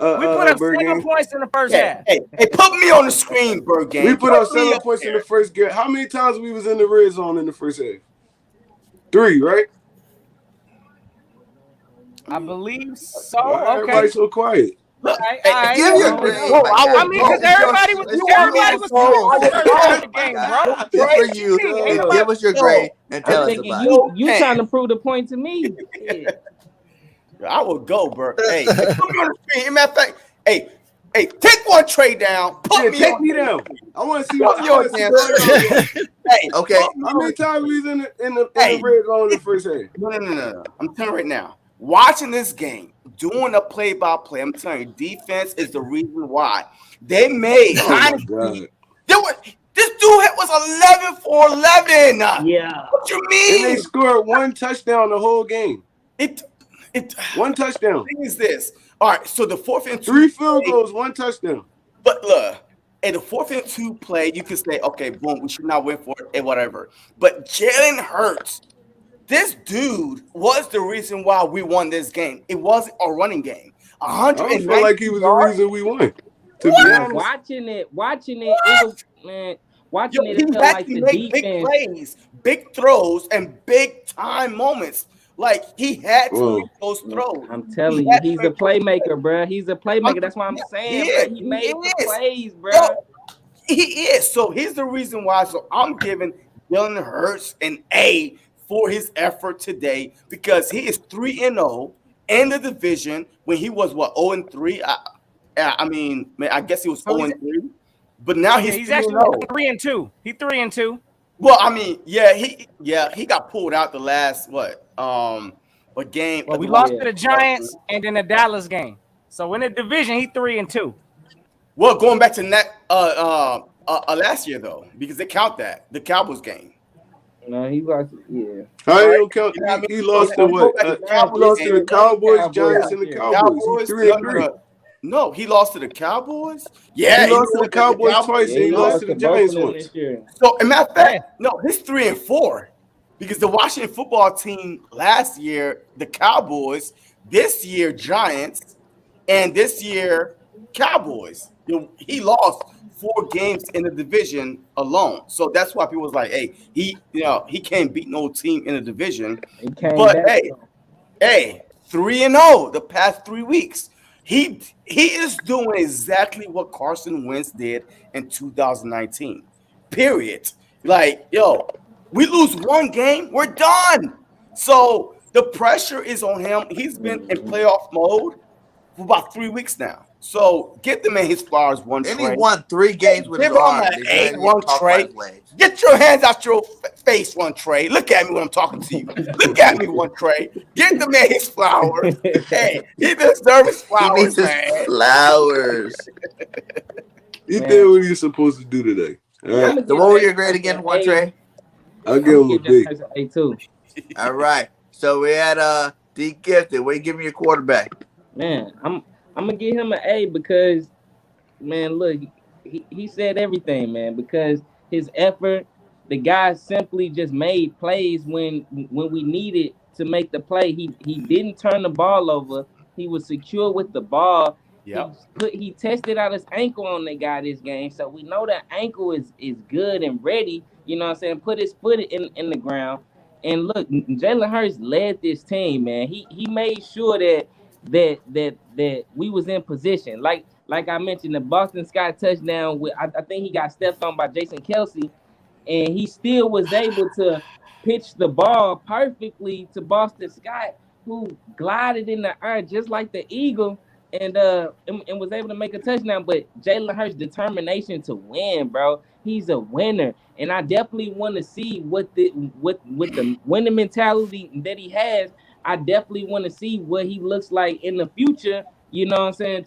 We put up 7 points in the first half. Hey, put me on the screen, Bird Game. We put up 7 points in the first game. How many times we was in the red zone in the first half? 3, right? I believe so. Why everybody so quiet? Look, give your grade. I mean, because everybody was the game, bro. Good for you. Give us your grade and tell us about it. You trying to prove the point to me? I would go, bro. Hey, put me on the screen. Matter of fact, hey, take one tray down. Take me down. I want to see what yours. Hey, okay. How many times we was in the red zone in the first half? No. I'm telling you right now. Watching this game, doing a play-by-play, I'm telling you, defense is the reason why they made. This dude was 11 for 11. Yeah. What you mean? And they scored 1 touchdown the whole game. One touchdown. The thing is this. All right, so the 4th and 2 3 field goals, 1 touchdown. But look, in the 4th and 2 play, you can say, okay, boom, we should not win for it and whatever. But Jalen Hurts, this dude was the reason why we won this game. It wasn't a running game. I don't feel like he was the reason we won. To be honest. Watching it, it was, man. Watching it felt like the defense. Big plays, big throws, and big time moments. Like he had to make those throws. I'm telling you, he's a playmaker, bro. He's a playmaker. That's why I'm saying, bro. He made the plays, bro. He is. So here's the reason why. So I'm giving Jalen Hurts an A for his effort today because he is 3-0 in the division when he was 0-3. I mean, man, I guess he was 0-3, but now he's actually 3-2. He's 3-2. Well, I mean, he got pulled out the last game. Well, we lost to the Giants and then the Dallas game. So in the division, he's 3-2. Well, going back to last year though, because they count that the Cowboys game. No, he lost. Yeah. How you don't count? You know he lost to what? He lost to the Cowboys, Giants, and the Cowboys. He's 3-3. No, he lost to the Cowboys. Yeah, he lost to the Cowboys twice, and he lost to the Giants once. So, as a matter of fact, no, he's 3-4 because the Washington football team last year, the Cowboys, this year Giants, and this year Cowboys. He lost 4 games in the division alone, so that's why people was like, "Hey, he can't beat no team in the division." But hey, 3-0 the past 3 weeks. He is doing exactly what Carson Wentz did in 2019. Period. Like, we lose 1 game, we're done. So the pressure is on him. He's been in playoff mode for about 3 weeks now. So get the man his flowers, one and Trey. he won 3 games with his arm. One Trey. Get your hands out your face, one Trey. Look at me when I'm talking to you. Look at me, one Trey. Get the man his flowers. Hey, he deserves his flowers, he needs his flowers. He did what he was supposed to do today. All right. So what was your grade again, one Trey? I'll give him a big A2. All right. So we had D Gifted. What are you giving your quarterback? Man, I'm gonna give him an A because, man, look, he said everything, man. Because his effort, the guy simply just made plays when we needed to make the play. He didn't turn the ball over. He was secure with the ball. Yeah. He tested out his ankle on the guy this game, so we know that ankle is good and ready. You know what I'm saying? Put his foot in the ground. And look, Jalen Hurts led this team, man. He made sure that we was in position. Like I mentioned, the Boston Scott touchdown, I think he got stepped on by Jason Kelce, and he still was able to pitch the ball perfectly to Boston Scott, who glided in the air just like the eagle and was able to make a touchdown. But Jalen Hurts' determination to win, bro, he's a winner. And I definitely want to see what the winning mentality that he has. I definitely want to see what he looks like in the future, you know what I'm saying,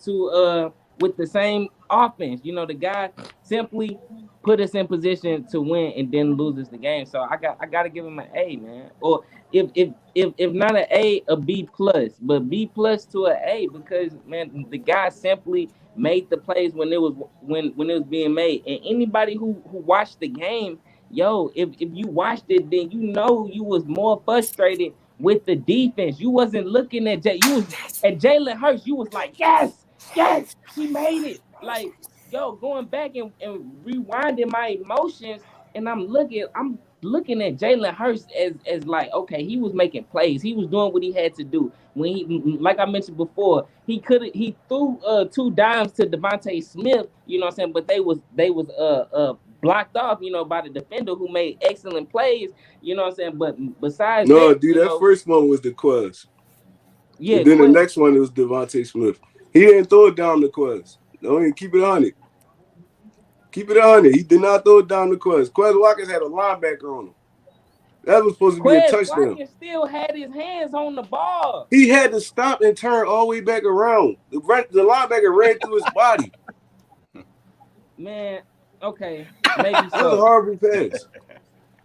with the same offense. You know, the guy simply put us in position to win and then loses the game. So I got to give him an A, man. Or if not an A, a B plus, but B plus to an A because man, the guy simply made the plays when it was being made. And anybody who watched the game, yo, if you watched it, then you know you was more frustrated with the defense. You wasn't looking at you was at Jalen Hurts. You was like, yes, he made it. Like, yo, going back and rewinding my emotions, and I'm looking at Jalen Hurts as like, okay, he was making plays. He was doing what he had to do. When he, like I mentioned before, he threw 2 dimes to Devontae Smith, you know what I'm saying, but they was blocked off, you know, by the defender who made excellent plays, you know what I'm saying. But besides that first one was the Quez. Yeah. And then the next one was Devontae Smith. He didn't throw it down the Quez. Don't even keep it on it. Keep it on it. He did not throw it down the Quez. Quez Watkins had a linebacker on him. That was supposed to be a touchdown. Watkins still had his hands on the ball. He had to stop and turn all the way back around. The linebacker ran through his body. Man, okay, maybe so. That was a horrible pass.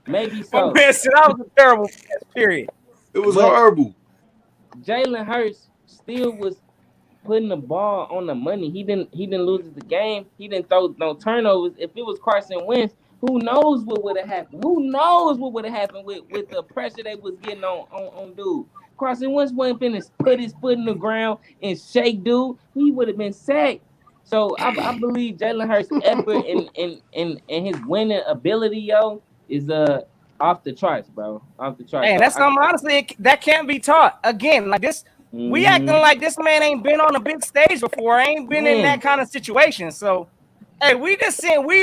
Maybe so. Man, that was a terrible pass, period. It was horrible. Jalen Hurts still was putting the ball on the money. He didn't lose the game. He didn't throw no turnovers. If it was Carson Wentz, who knows what would have happened? Who knows what would have happened with the pressure they was getting on dude? Carson Wentz wasn't finna put his foot in the ground and shake dude. He would have been sacked. So I believe Jalen Hurts' effort and his winning ability, yo, is off the charts, bro. Off the charts. Hey, that's something honestly that can't be taught. Again, like this. We acting like this man ain't been on a big stage before, ain't been in that kind of situation. So, hey, we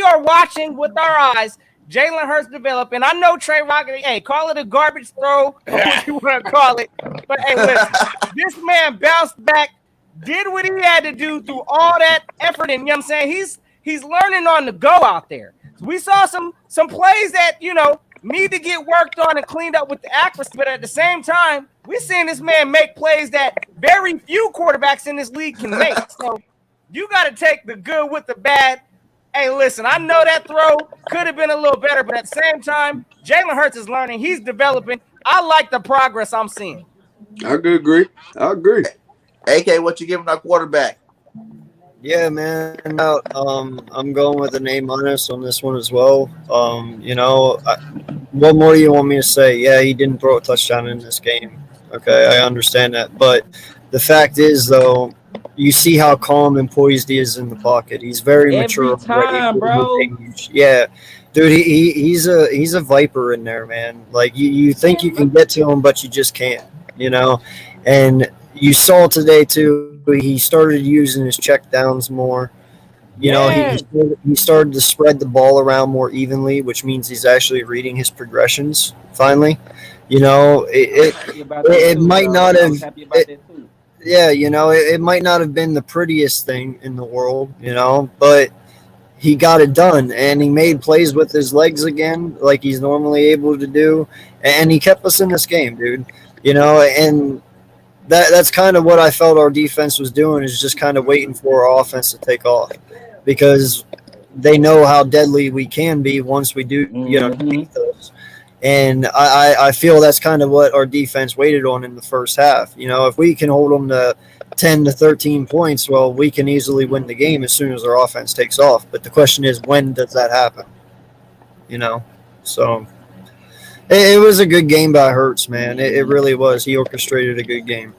are watching with our eyes Jalen Hurts develop. And I know Trey Rocket, hey, call it a garbage throw, or what you want to call it. But, hey, listen, this man bounced back, did what he had to do through all that effort. And, you know what I'm saying? He's learning on the go out there. So we saw some plays that, you know, need to get worked on and cleaned up with the accuracy, but at the same time, we're seeing this man make plays that very few quarterbacks in this league can make. So you got to take the good with the bad. Hey, listen, I know that throw could have been a little better, but at the same time, Jalen Hurts is learning. He's developing. I like the progress I'm seeing. I could agree. I agree. AK, what you giving our quarterback? Yeah, man. I'm going with an A- on this one as well. You know, what more do you want me to say? Yeah, he didn't throw a touchdown in this game. Okay, I understand that. But the fact is, though, you see how calm and poised he is in the pocket. He's very mature. Every time, bro. Yeah, dude, he's a viper in there, man. Like you think you can get to him, but you just can't. You know, and you saw today too. He started using his check downs more. You know, he started to spread the ball around more evenly, which means he's actually reading his progressions finally. You know, it might not have. Yeah, you know, it might not have been the prettiest thing in the world, you know, but he got it done, and he made plays with his legs again, like he's normally able to do, and he kept us in this game, dude. You know, and that's kind of what I felt our defense was doing, is just kind of waiting for our offense to take off, because they know how deadly we can be once we do, you know, beat those. And I feel that's kind of what our defense waited on in the first half. You know, if we can hold them to 10 to 13 points, well, we can easily win the game as soon as our offense takes off. But the question is, when does that happen? You know, so it was a good game by Hurts, man. It really was. He orchestrated a good game.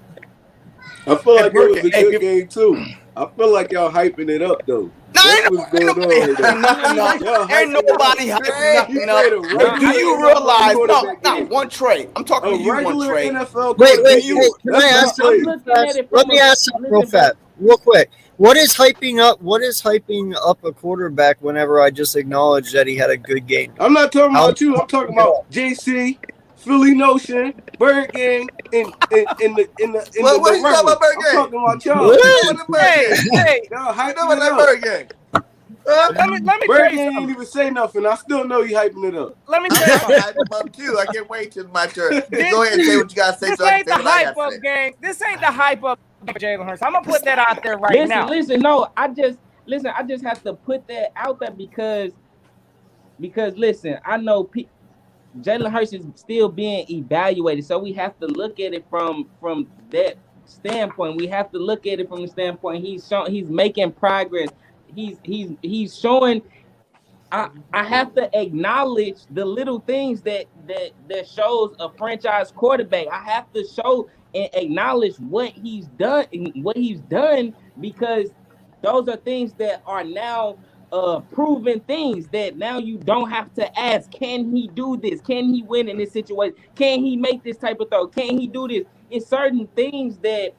I feel like it was a good game, too. I feel like y'all hyping it up, though. Ain't nobody hyping up. Do you realize? No, not one trade. I'm talking to you, one trade. Wait. Let me ask something real quick. What is hyping up a quarterback whenever I just acknowledge that he had a good game? I'm not talking about you. I'm talking about JC, Philly Notion, Bird Gang, in the What you talking about, Bird Gang? I'm talking about y'all. Y'all hyping that Bird Gang. Let me Bird Gang ain't even say nothing. I still know he hyping it up. Let me tell you something. Up too. I can't wait till my turn. Go ahead and say what you gotta say. This ain't the hype up game. This ain't the hype up Jalen Hurts. I'm gonna put that out there now. Listen, no, I just have to put that out there because because listen, I know Jalen Hurts is still being evaluated, so we have to look at it from that standpoint. We have to look at it from the standpoint he's making progress. He's showing. I have to acknowledge the little things that shows a franchise quarterback. I have to show and acknowledge what he's done because those are things that are now proven things that now you don't have to ask, can he do this? Can he win in this situation? Can he make this type of throw? Can he do this? It's certain things that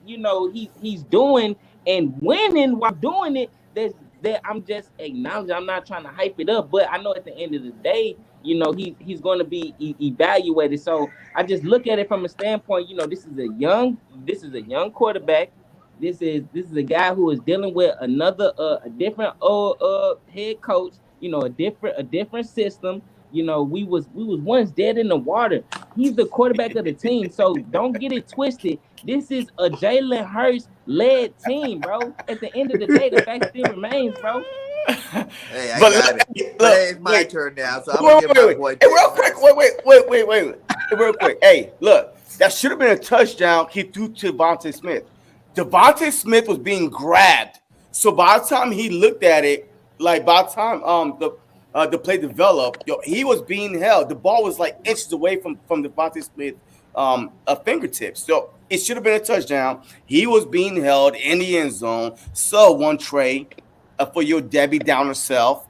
he's doing and winning while doing it that I'm just acknowledging. I'm not trying to hype it up, but I know at the end of the day, he's going to be evaluated. So I just look at it from a standpoint. This is a young quarterback. This is a guy who is dealing with a different head coach. A different system. We was once dead in the water. He's the quarterback of the team, so don't get it twisted. This is a Jalen Hurts led team, bro. At the end of the day, the fact still remains, bro. Hey, I got it. It's my turn now, so I'm gonna give my boy. Hey, real quick, wait. Real quick. Hey, look, that should have been a touchdown. He threw to Devontae Smith. Devontae Smith was being grabbed, so by the time he looked at it, like by the time the play developed, he was being held. The ball was like inches away from Devontae Smith a fingertips. So it should have been a touchdown. He was being held in the end zone. So one Trey for your Debbie Downer self.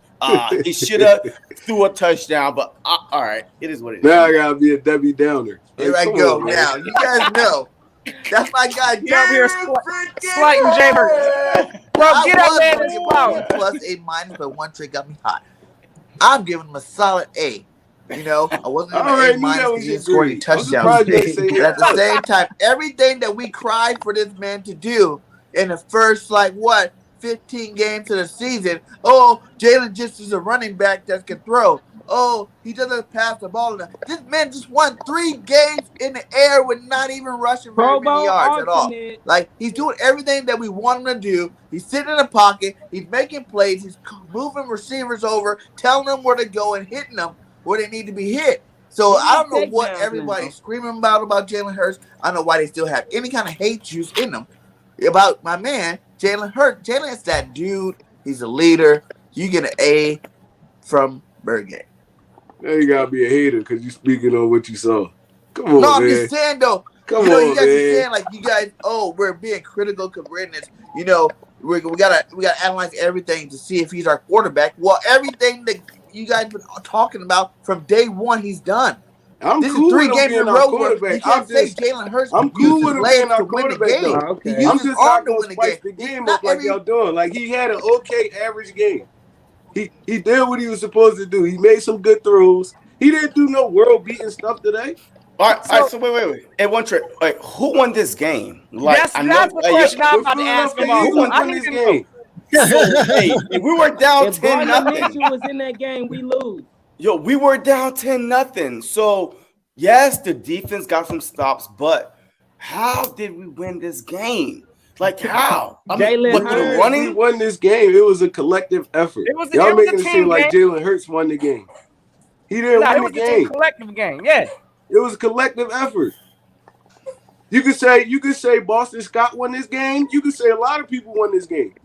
He should have threw a touchdown, but all right, it is what it is. Now I gotta be a Debbie Downer. Here I go. Now you guys know that's my guy. You're out here slighting Jaybird. Bro, get up there and power. Plus A-, but one Trey got me hot. I'm giving him a solid A. I wasn't even A- because he didn't score any touchdowns. But at the same time, everything that we cried for this man to do in the first 15 games of the season. Oh, Jalen just is a running back that can throw. Oh, he doesn't pass the ball enough. This man just won 3 games in the air with not even rushing very many yards at all. He's doing everything that we want him to do. He's sitting in the pocket. He's making plays. He's moving receivers over, telling them where to go and hitting them where they need to be hit. So I don't know what everybody's screaming about Jalen Hurts. I don't know why they still have any kind of hate juice in them about my man, Jalen Hurts. Jalen is that dude. He's a leader. You get an A from Bergay. Now you gotta be a hater because you speaking on what you saw. Come on, man. I'm just saying though. Come on, you guys man. are saying you guys. Oh, we're being critical because we're in this. We gotta analyze everything to see if he's our quarterback. Well, everything that you guys been talking about from day one, he's done. This is 3 games in a row where you can't say Jalen Hurts. I'm cool with him being our quarterback though. Okay. I'm just not gonna spice the game up like y'all doing. He had an okay average game. He did what he was supposed to do. He made some good throws. He didn't do no world beating stuff today. All right. So wait. Hey, one trick. Who won this game? That's the question I'm about to ask him. Who won this game? So, we were down 10-0. Mitchell was in that game, we lose. We were down 10-0. So yes, the defense got some stops, but how did we win this game? How? We won this game. It was a collective effort. Y'all making it seem like Jalen Hurts won the game. He didn't win the game. It was a collective game. Yeah. It was a collective effort. You could say Boston Scott won this game. You could say a lot of people won this game.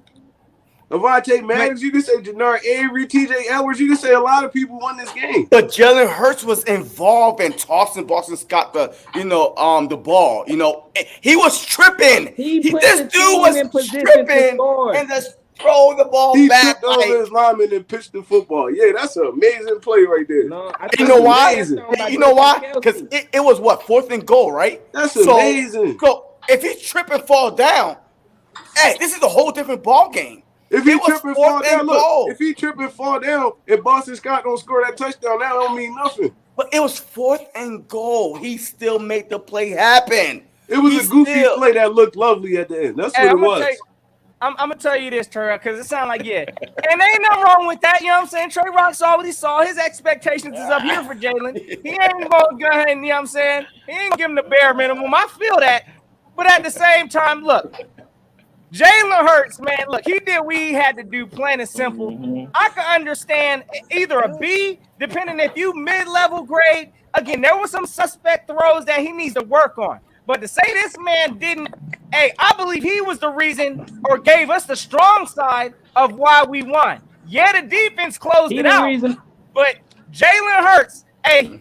Avonte Maddox, you could say Jannard Avery, TJ Edwards, you could say a lot of people won this game. But Jalen Hurts was involved in tossing Boston Scott the ball. He was tripping. This dude was tripping and just throw the ball back. He took over his lineman and pitched the football. Yeah, that's an amazing play right there. No, you know why? You know why? Because it was 4th and goal, right? That's amazing. So if he trip and fall down, hey, this is a whole different ball game. If he trip and fall down, if he trip and fall down and Boston Scott don't score that touchdown, that don't mean nothing. But it was 4th and goal. He still made the play happen. It was a goofy play that looked lovely at the end. That's what it was. I'm gonna tell you this, Trey, because it sounds like and there ain't nothing wrong with that. You know what I'm saying? Trey Rock saw what he saw. His expectations is up here for Jalen. He ain't gonna go ahead and, you know what I'm saying? He ain't give him the bare minimum. I feel that, but at the same time, look. Jalen Hurts, man, look, he did what he had to do, plain and simple. Mm-hmm. I can understand either a B, depending if you mid-level grade. Again, there were some suspect throws that he needs to work on. But to say this man didn't, I believe he was the reason or gave us the strong side of why we won. Yeah, the defense closed it out. But Jalen Hurts,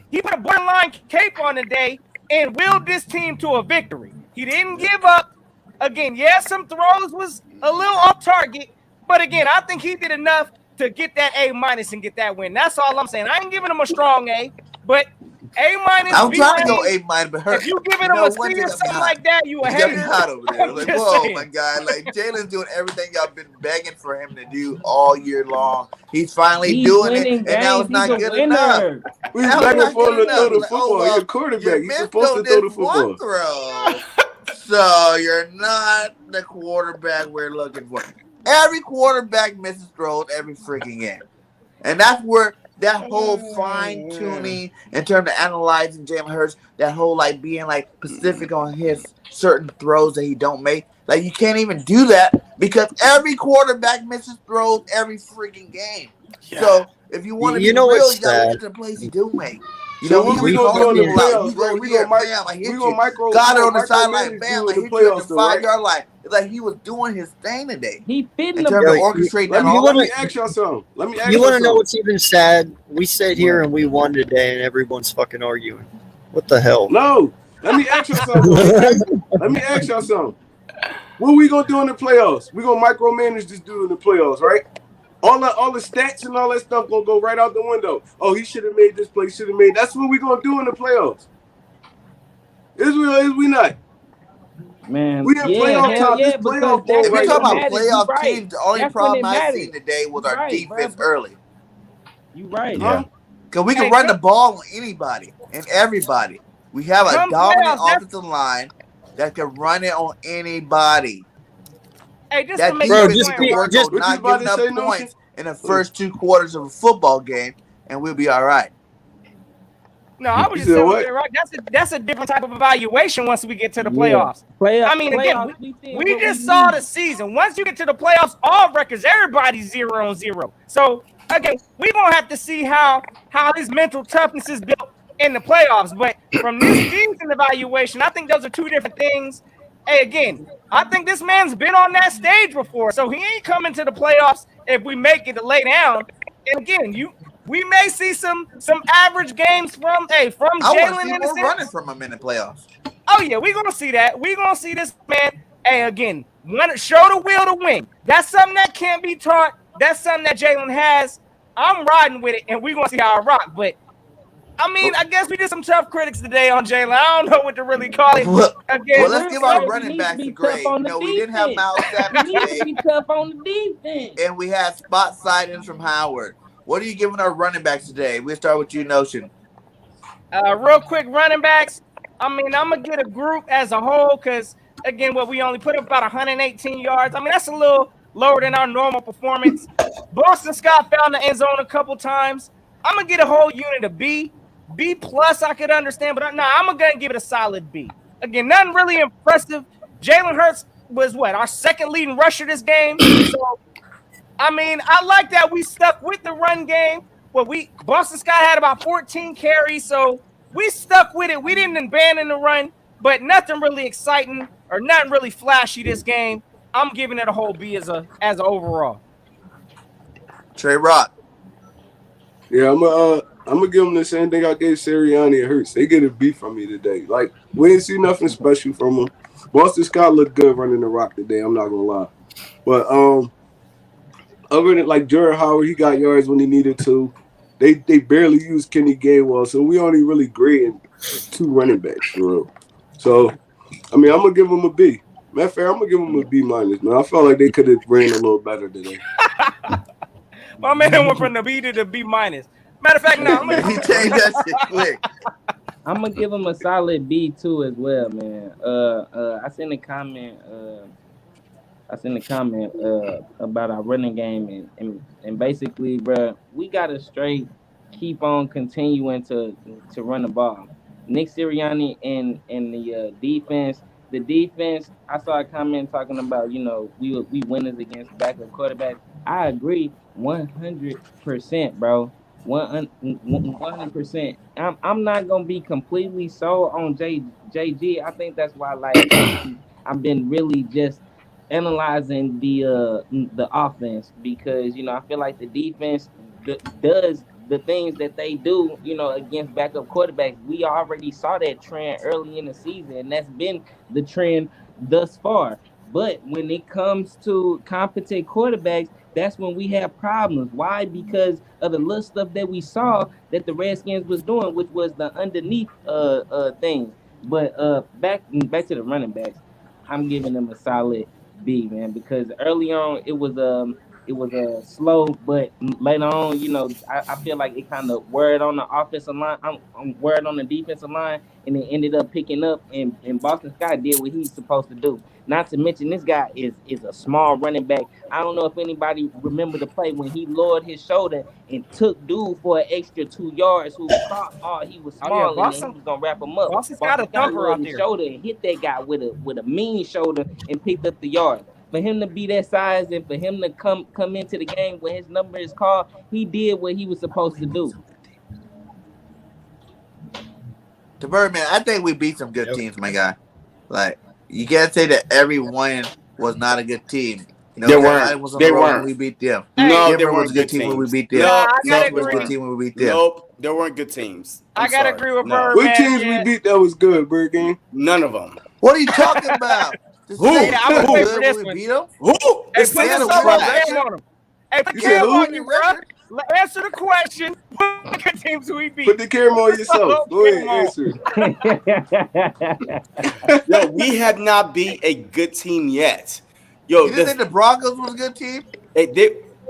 he put a borderline cape on today and willed this team to a victory. He didn't give up. Again, some throws was a little off target, but again, I think he did enough to get that A- and get that win. That's all I'm saying. I ain't giving him a strong A, but A-. I'm trying to go A-, but if you giving him a C or something like that, you a hater. Got me hot over there. Like, whoa, my guy. Like, Jalen's doing everything y'all been begging for him to do all year long. He's finally doing it, and now it's not good enough. We begging for him to throw the football. You're a quarterback. You're supposed to throw the football. Throw. So you're not the quarterback we're looking for. Every quarterback misses throws every freaking game. And that's where that whole fine-tuning in terms of analyzing Jalen Hurts, that whole like being like specific on his certain throws that he don't make. Like you can't even do that because every quarterback misses throws every freaking game. Yeah. So if you want to be real, you gotta look at the plays he do make. You know, what we gonna do in the playoffs, right? We gonna micro. Got it on the sideline, bam! Like hit you at the 5-yard line. It's like he was doing his thing today. He fitting in terms of orchestrating that. Let me ask y'all something. You want to know what's even sad? We sit here and we won today, and everyone's fucking arguing. What the hell? No. Let me ask y'all something. What we gonna do in the playoffs? We gonna micromanage this dude in the playoffs, right? All the stats and all that stuff gonna go right out the window. Oh, he should have made this play. Should have made. That's what we gonna do in the playoffs. Is we not? Man, we didn't play on top. This playoff ball. If we're talking about playoff teams, the only problem I seen today was our defense early. You right? Yeah. Because we can run the ball on anybody and everybody. We have a dominant offensive line that can run it on anybody. Hey, just that to make just not giving up points in the first 2 quarters of a football game, and we'll be all right. No, I was just saying, right? That's a different type of evaluation once we get to the playoffs. I mean, again, we just saw the season. Once you get to the playoffs, all records, everybody's 0-0. So again, we're gonna have to see how his mental toughness is built in the playoffs. But from this season evaluation, I think those are two different things. Hey, again, I think this man's been on that stage before, so he ain't coming to the playoffs if we make it to lay down. And again, we may see some average games from Jalen. We're running from him in the playoffs. Oh yeah, we're gonna see that. We're gonna see this man. Hey, again, show the will to win. That's something that can't be taught. That's something that Jalen has. I'm riding with it, and we're gonna see how I rock. But I mean, I guess we did some tough critics today on Jalen. I don't know what to really call it. Well, let's give our running backs a grade. We didn't have Miles Sanders today. Be tough on the defense. And we had spot sightings from Howard. What are you giving our running backs today? We'll start with you, Notion. Real quick, running backs. I mean, I'm going to get a group as a whole because, again, we only put up about 118 yards. I mean, that's a little lower than our normal performance. Boston Scott found the end zone a couple times. I'm going to get a whole unit of B. B plus I could understand, but I'm going to give it a solid B. Again, nothing really impressive. Jalen Hurts was our second leading rusher this game. So, I mean, I like that we stuck with the run game. Well, Boston Scott had about 14 carries, so we stuck with it. We didn't abandon the run, but nothing really exciting or nothing really flashy this game. I'm giving it a whole B as an overall. Trey Rock. Yeah, I'm gonna give them the same thing I gave Sirianni and Hurts. They get a B from me today. Like, we didn't see nothing special from them. Boston Scott looked good running the rock today. I'm not gonna lie, but other than like Jared Howard, he got yards when he needed to. They barely used Kenny Gainwell, so we only really grading 2 running backs for real. So, I mean, I'm gonna give them a B. Matter of fact, I'm gonna give them a B minus. Man, I felt like they could have ran a little better today. My man went from the B to the B minus. Matter of fact, no, he changed that shit quick. I'm gonna give him a solid B too as well, man. I seen a comment. About our running game and basically, bro, we gotta straight keep on continuing to run the ball. Nick Sirianni and the defense, the defense. I saw a comment talking about, we winners against backup quarterbacks. I agree 100%, bro. 100%. I'm not gonna be completely sold on JG. I think that's why, like, I've been really just analyzing the offense, because I feel like the defense does the things that they do, against backup quarterbacks. We already saw that trend early in the season, and that's been the trend thus far. But when it comes to competent quarterbacks, that's when we have problems. Why? Because of the little stuff that we saw that the Redskins was doing, which was the underneath things. But back to the running backs. I'm giving them a solid B, man, because early on it was slow, but later on, I feel like it kind of worried on the offensive line. I'm worried on the defensive line, and it ended up picking up. And Boston Scott did what he's supposed to do. Not to mention, this guy is a small running back. I don't know if anybody remember the play when he lowered his shoulder and took dude for an extra 2 yards, who thought, he was Oh yeah, small and then he was gonna wrap him up. Boston's got Boston a Scott thumper lowered out his there. shoulder and hit that guy with a mean shoulder and picked up the yard. For him to be that size and for him to come into the game when his number is called, he did what he was supposed to do. The Birdman, I think we beat some good teams, my guy. Like, you can't say that everyone was not a good team. They weren't. Was on the road when we beat them. No, Denver they weren't was a good team when we beat them. I gotta Houston was a good agree. team when we beat them. Nope, there weren't good teams. I gotta agree with Bird. What teams we beat that was good, Bird Game? None of them. What are you talking about? Who? I'm gonna wait for this when we one. beat them? Who? Hey, It's put Seattle this up won on that Cam shit. on him. Hey, put You said Cam who? on you, bro. Answer the question. What good teams do we beat? Put the camera on yourself. Go ahead, answer. Yo, we have not beat a good team yet. Yo, You didn't think the Broncos was a good team? it's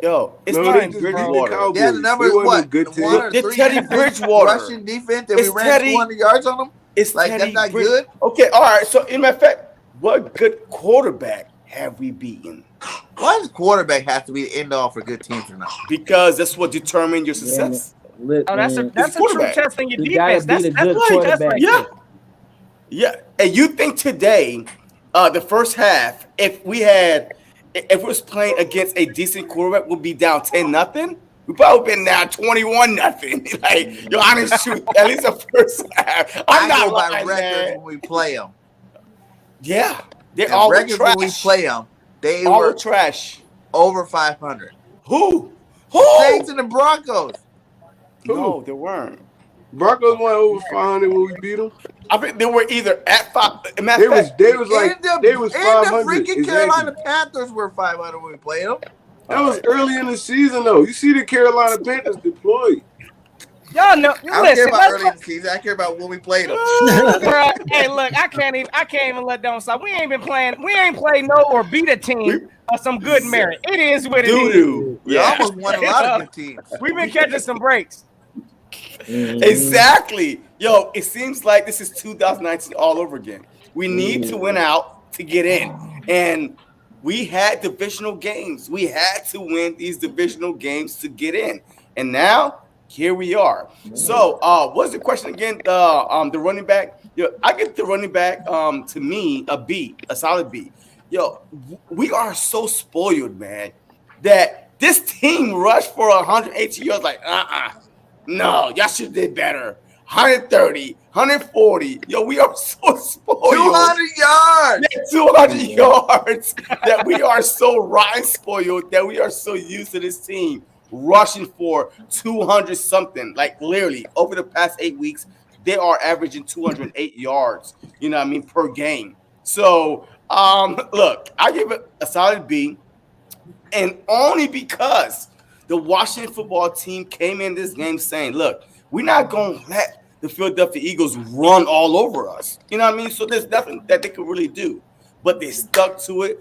No, they Teddy just beat the Bridgewater. Cowboys. Yeah, the number They is wasn't what? a good team. One or It's three Teddy defense, Bridgewater. Russian defense, and we It's ran Teddy- 200 yards on them? It's Like, Teddy that's not Bridge- good? Okay, all right. So, in fact, what good quarterback have we beaten? Why does quarterback have to be the end all for good teams or not? Because that's what determines your success. Look, Oh, that's man, a true quarterback. test in your You gotta defense. beat a That's good right. That's quarterback. right. Yeah. Yeah. And you think today, the first half, if it was playing against a decent quarterback, would be down 10-0? We probably been down 21-0. Like, yo, honest truth, at least the first half. I'm I not go by lying, records man. when we play them. Yeah. They're And all records trash. when we play them, they all were trash. over 500. Who? Saints and the Broncos. No, they weren't. Broncos went over 500 when we beat them. I think they were either at 5. They was like they was 500. The freaking Exactly. Carolina Panthers were 500 when we played them. That was early in the season, though. You see the Carolina Panthers deployed. Y'all know. I don't care about early in the season. I care about when we played them. Hey, look, I can't even let down. So we ain't been playing. We ain't played no or beat a team of some good merit. It is what it is. Doo-doo. We Yeah. almost won a lot of good teams. We've been catching some breaks. Exactly. Yo, it seems like this is 2019 all over again. We need to win out to get in. And we had divisional games. We had to win these divisional games to get in. And now here we are. So what's the question again? The running back. Yo, I get the running back to me a B, a solid B. Yo, we are so spoiled, man, that this team rushed for 180 yards. Like, no, y'all should did better. 130, 140. Yo, we are so spoiled. 200 yards. Yeah, 200 yards. That we are so rotten spoiled that we are so used to this team rushing for 200 something. Like, literally, over the past 8 weeks, they are averaging 208 yards, you know what I mean, per game. So, look, I give it a solid B, and only because the Washington football team came in this game saying, look, we're not going to let the Philadelphia Eagles run all over us. You know what I mean? So there's nothing that they could really do. But they stuck to it.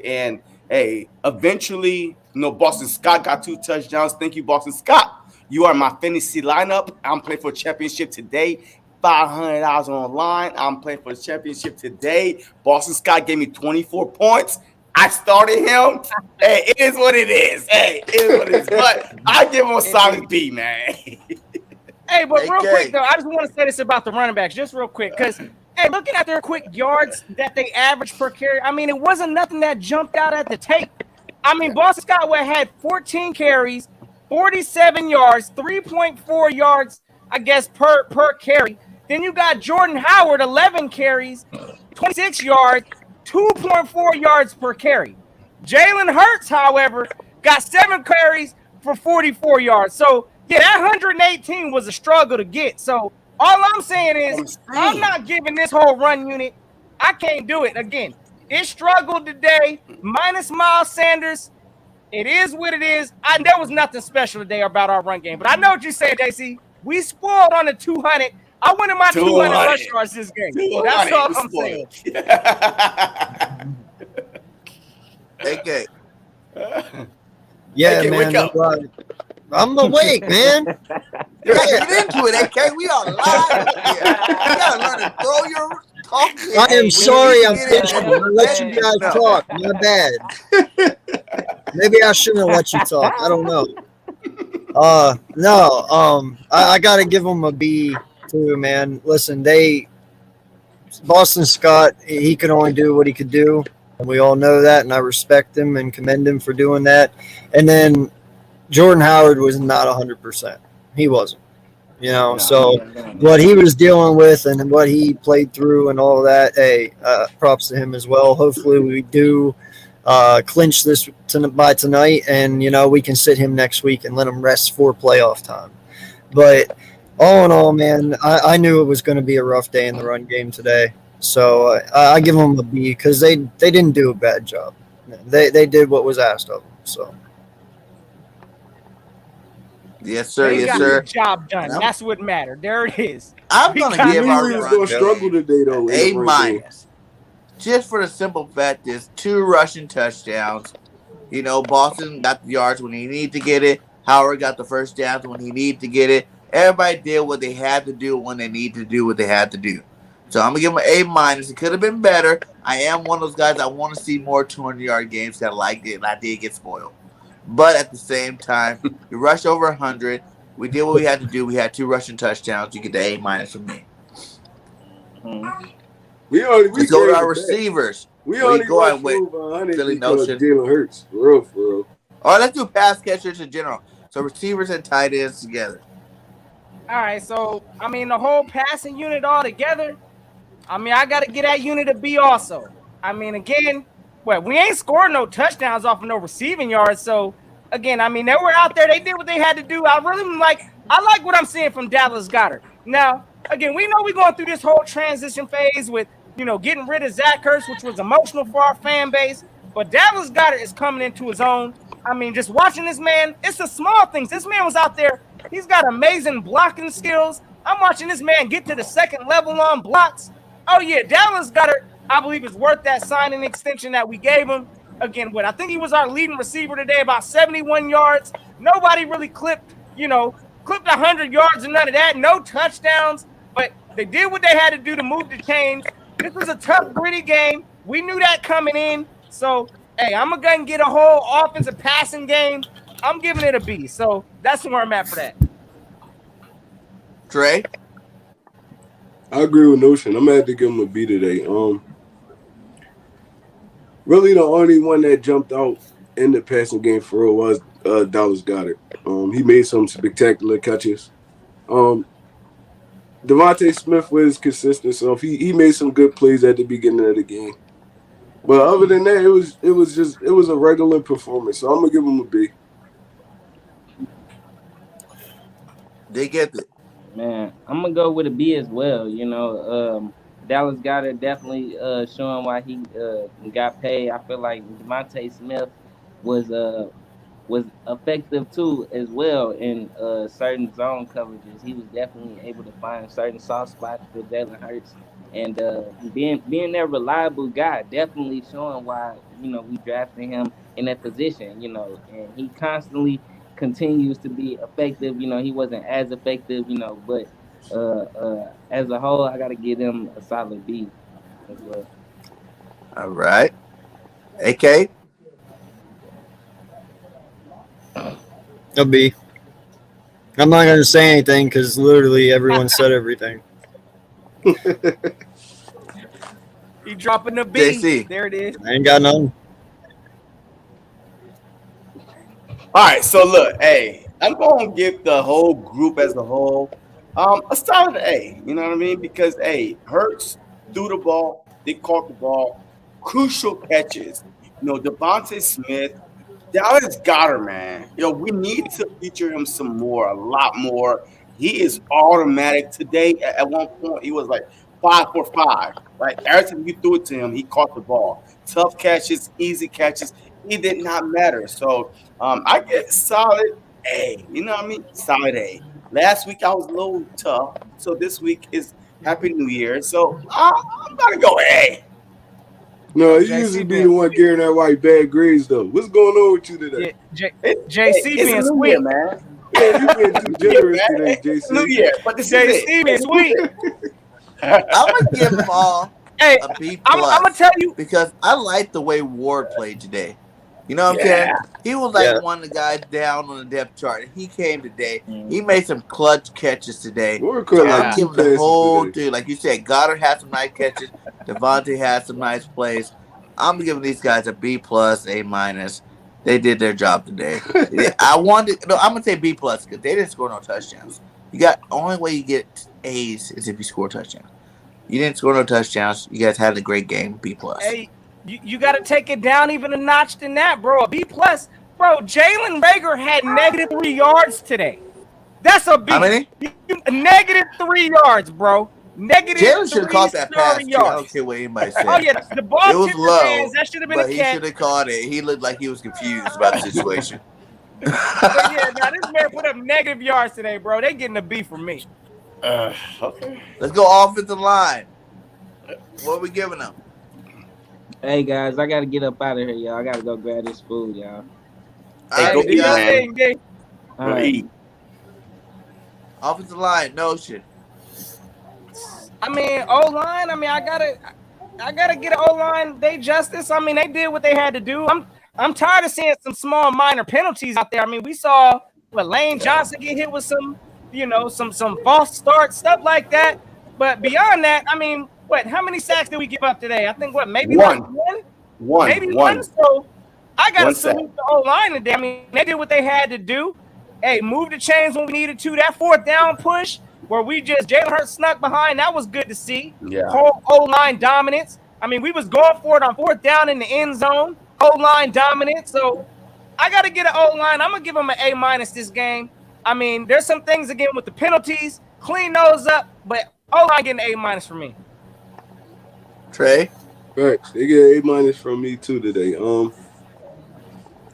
And, hey, eventually, Boston Scott got 2 touchdowns. Thank you, Boston Scott. You are my fantasy lineup. I'm playing for a championship today. $500 on the line. I'm playing for the championship today. Boston Scott gave me 24 points. I started him. Hey, it is what it is. But I give him a solid B, man. Hey, but real quick though, I just want to say this about the running backs, just real quick, because Hey, looking at their quick yards that they averaged per carry, I mean, it wasn't nothing that jumped out at the tape. I mean, Boston Scott had 14 carries, 47 yards, 3.4 yards, I guess, per carry. Then you got Jordan Howard, 11 carries, 26 yards, 2.4 yards per carry. Jalen Hurts, however, got 7 carries for 44 yards. So, yeah, that 118 was a struggle to get. So, all I'm saying is I'm not giving this whole run unit. I can't do it. Again, it struggled today, minus Miles Sanders. It is what it is. There was nothing special today about our run game. But I know what you said, JC. We spoiled on the 200. I wanted my 200 rush yards this game. That's all I'm saying. AK. Yeah, AK, man. wake up. I'm awake, man. Get into it, AK. We are live here. You gotta learn to throw your talk. I am sorry I'm fishing. I let you guys talk. My bad. Maybe I shouldn't have let you talk. I don't know. I gotta give them a B too, man. Listen, Boston Scott, he could only do what he could do. And we all know that, and I respect him and commend him for doing that. And then Jordan Howard was not 100%. He wasn't. So what he was dealing with and what he played through and all that, hey, props to him as well. Hopefully we do clinch this by tonight, and, we can sit him next week and let him rest for playoff time. But all in all, man, I knew it was going to be a rough day in the run game today. So I give them a B because they didn't do a bad job. They did what was asked of them. So. Yes, sir. They yes, got sir. The job done. That's what mattered. There it is. I'm gonna give our was going to struggle today, though. A minus, just for the simple fact there's 2 rushing touchdowns. Boston got the yards when he needed to get it. Howard got the first downs when he needed to get it. Everybody did what they had to do when they needed to do what they had to do. So I'm gonna give him an A minus. It could have been better. I am one of those guys. I want to see more 200-yard games. That I liked it, and I did get spoiled. But at the same time, you rushed over 100. We did what we had to do. We had 2 rushing touchdowns. You get the A minus from me. Let's go to our receivers. We only go out with Philly Notion. Jalen Hurts, for real. All right, let's do pass catchers in general. So receivers and tight ends together. All right, so the whole passing unit all together. I got to get that unit a B also. Again, we ain't scoring no touchdowns off of no receiving yards. So, again, they were out there. They did what they had to do. I like what I'm seeing from Dallas Goedert. Now, again, we know we're going through this whole transition phase with, getting rid of Zach Ertz, which was emotional for our fan base. But Dallas Goedert is coming into his own. Just watching this man, it's the small things. This man was out there. He's got amazing blocking skills. I'm watching this man get to the second level on blocks. Oh, yeah, Dallas Goedert, I believe, is worth that signing extension that we gave him. Again, I think he was our leading receiver today, about 71 yards. Nobody really clipped 100 yards and none of that. No touchdowns, but they did what they had to do to move the chains. This was a tough, gritty game. We knew that coming in. So, hey, I'm going to go and get a whole offensive passing game. I'm giving it a B. So that's where I'm at for that. Trey? I agree with Notion. I'm going to have to give him a B today. Really, the only one that jumped out in the passing game for real was Dallas Goedert. He made some spectacular catches. Devontae Smith was consistent, so he made some good plays at the beginning of the game. But other than that, it was a regular performance. So I'm gonna give him a B. They get it. Man, I'm gonna go with a B as well. Dallas Goedert definitely showing why he got paid. I feel like Devontae Smith was effective too as well in certain zone coverages. He was definitely able to find certain soft spots for Jalen Hurts, and being that reliable guy, definitely showing why we drafted him in that position. And he constantly continues to be effective. He wasn't as effective, but as a whole, I got to give him a solid B as well. All right. AK? A B. I'm not going to say anything because literally everyone said everything. He dropping the B. JC. There it is. I ain't got none. All right, so look, hey, I'm gonna give the whole group as a whole a solid A. You know what I mean? Because Hurts threw the ball, they caught the ball, crucial catches. Devontae Smith, Dallas Goddard, man. We need to feature him some more, a lot more. He is automatic today. At one point, he was like 5 for 5. Like every time you threw it to him, he caught the ball. Tough catches, easy catches. It did not matter. So I get solid A. You know what I mean? Solid A. Last week I was a little tough. So this week is Happy New Year. So I'm gonna go A. No, you usually be the one getting that white bad grades though. What's going on with you today? JC being sweet, year, man. Yeah, you been too generous today, JC. New Year, but this JC is it. being sweet. I'm gonna give them all Hey, a B+. I'm gonna tell you because I like the way Ward played today. You know what I'm saying? He was like one of the guys down on the depth chart. He came today. He made some clutch catches today. So I'm giving the whole dude, like you said, Goddard had some nice catches. Devontae had some nice plays. I'm giving these guys a B+, A-. They did their job today. I'm gonna say B+ because they didn't score no touchdowns. Only way you get A's is if you score touchdowns. You didn't score no touchdowns. You guys had a great game. B+. Hey, you got to take it down even a notch than that, bro. A B+. Bro, Jalen Reagor had -3 yards today. That's a B. How many? -3 yards, bro. Jalen should have caught that pass, too. I don't care what anybody said. Oh, yeah, the ball it was low, hands, that should have been but a he catch. should have caught it. He looked like he was confused about the situation. But yeah, now this man put up negative yards today, bro. They getting a B from me. Okay. Let's go offensive line. What are we giving them? Hey guys, I gotta get up out of here, y'all. I gotta go grab this food, y'all. Hey, go do your man. thing, D. All right. Offensive line, Notion. I mean, O-line, I gotta get an O-line they justice. I mean, they did what they had to do. I'm tired of seeing some small minor penalties out there. I mean, we saw Lane Johnson get hit with some false start, stuff like that. But beyond that, I mean, how many sacks did we give up today? I think maybe one. Like One. Maybe one. So I gotta One salute the O-line today. I mean, they did what they had to do. Hey, move the chains when we needed to. That 4th down push where Jalen Hurts snuck behind, that was good to see. Yeah. Whole O-line dominance. I mean, we was going for it on 4th down in the end zone. O-line dominance. So I got to get an O-line. I'm going to give them an A- this game. I mean, there's some things, again, with the penalties. Clean those up, but O-line getting an A- for me. Trey? Facts. They get A- from me, too, today.